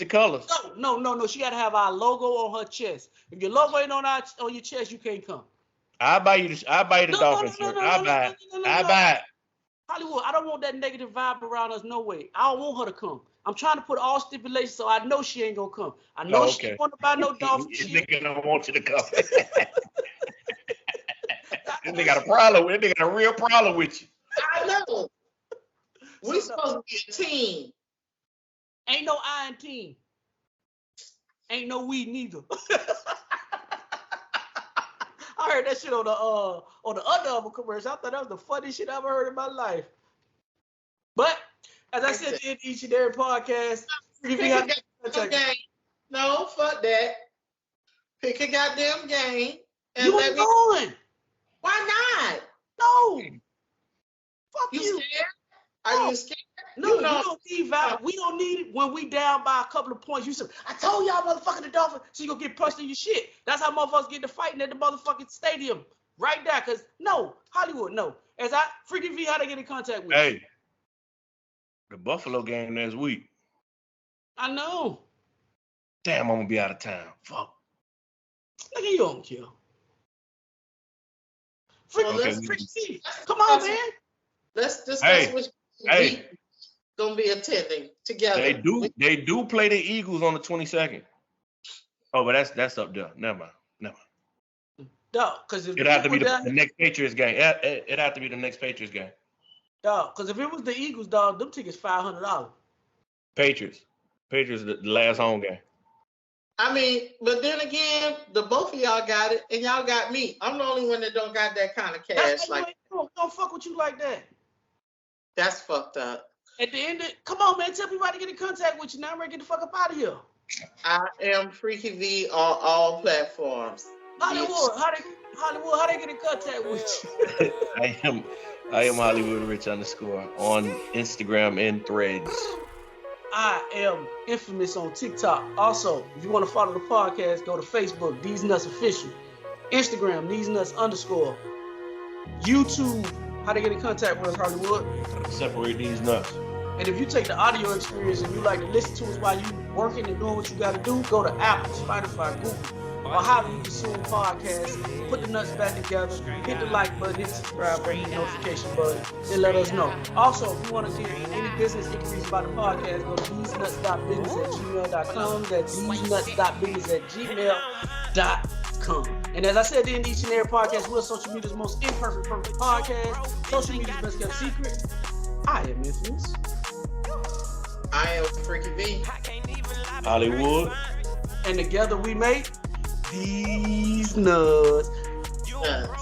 Speaker 2: colors.
Speaker 1: No. She gotta have our logo on her chest. If your logo ain't on your chest, you can't come.
Speaker 2: I'll buy you the Dolphins shirt. I'll buy it.
Speaker 1: Hollywood, I don't want that negative vibe around us. No way. I don't want her to come. I'm trying to put all stipulations so I know she ain't gonna come. I know she don't want to buy no Dolphin shit.
Speaker 2: This nigga don't want you to come. This nigga got a problem with it. This nigga got a real problem with you.
Speaker 3: I know. We supposed to be a team.
Speaker 1: Ain't no I in team. Ain't no we neither. I heard that shit on the Under Armour commercial. I thought that was the funniest shit I ever heard in my life. But as I said in each and every podcast,
Speaker 3: no, fuck that. Pick a goddamn game and
Speaker 1: you
Speaker 3: let me
Speaker 1: going.
Speaker 3: Why not?
Speaker 1: No. Fuck
Speaker 3: you.
Speaker 1: You
Speaker 3: scared? Are you scared?
Speaker 1: No, you don't need vibe. We don't need it when we down by a couple of points. You said, I told y'all motherfucking the Dolphins, so you gonna get punched in your shit. That's how motherfuckers get to fighting at the motherfucking stadium. Right there. Cause no, Hollywood, no. As I Freaky V, how they get in contact with you?
Speaker 2: Hey, the Buffalo game next week.
Speaker 1: I know.
Speaker 2: Damn, I'm gonna be out of town. Fuck.
Speaker 1: Nigga, you don't care. Freaky V. Come on, man.
Speaker 3: Let's discuss which we gonna be attending together.
Speaker 2: They do play the Eagles on the 22nd. Oh, but that's up there. Never mind.
Speaker 1: Dog, because
Speaker 2: it'd have to be the next Patriots game. It'd have to be the next Patriots game.
Speaker 1: Dog, because if it was the Eagles, dog, them tickets $500.
Speaker 2: Patriots, the last home game.
Speaker 3: I mean, but then again, the both of y'all got it, and y'all got me. I'm the only one that don't got that kind of cash.
Speaker 1: Don't fuck with you like that.
Speaker 3: That's fucked up.
Speaker 1: At the end of, come on, man, tell people how to get in contact with you. Now I'm ready to get the fuck up out of here.
Speaker 3: I am Freaky V on all platforms.
Speaker 1: Hollywood, how they get in contact with you?
Speaker 2: I am Hollywood Rich _ on Instagram and Threads.
Speaker 1: I am infamous on TikTok. Also, if you want to follow the podcast, go to Facebook, Theze Nutz Official. Instagram, Theze Nutz _ YouTube, how to get in contact with us, Hollywood.
Speaker 2: Separate these nuts.
Speaker 1: And if you take the audio experience and you like to listen to us while you working and doing what you got to do, go to Apple, Spotify, Google, or however you consume podcasts. Put the nuts back together. Hit the like button, hit the subscribe button, hit the notification button, and let us know. Also, if you want to get any business inquiries about the podcast, go to thesenuts.business@gmail.com. That's thesenuts.business@gmail.com. And as I said in each and every podcast, we're social media's most imperfect perfect podcast. Social media's best kept secret. I am infamous.
Speaker 3: I am Freaky V.
Speaker 2: Hollywood.
Speaker 1: And together we make Theze Nutz.
Speaker 3: Nuts.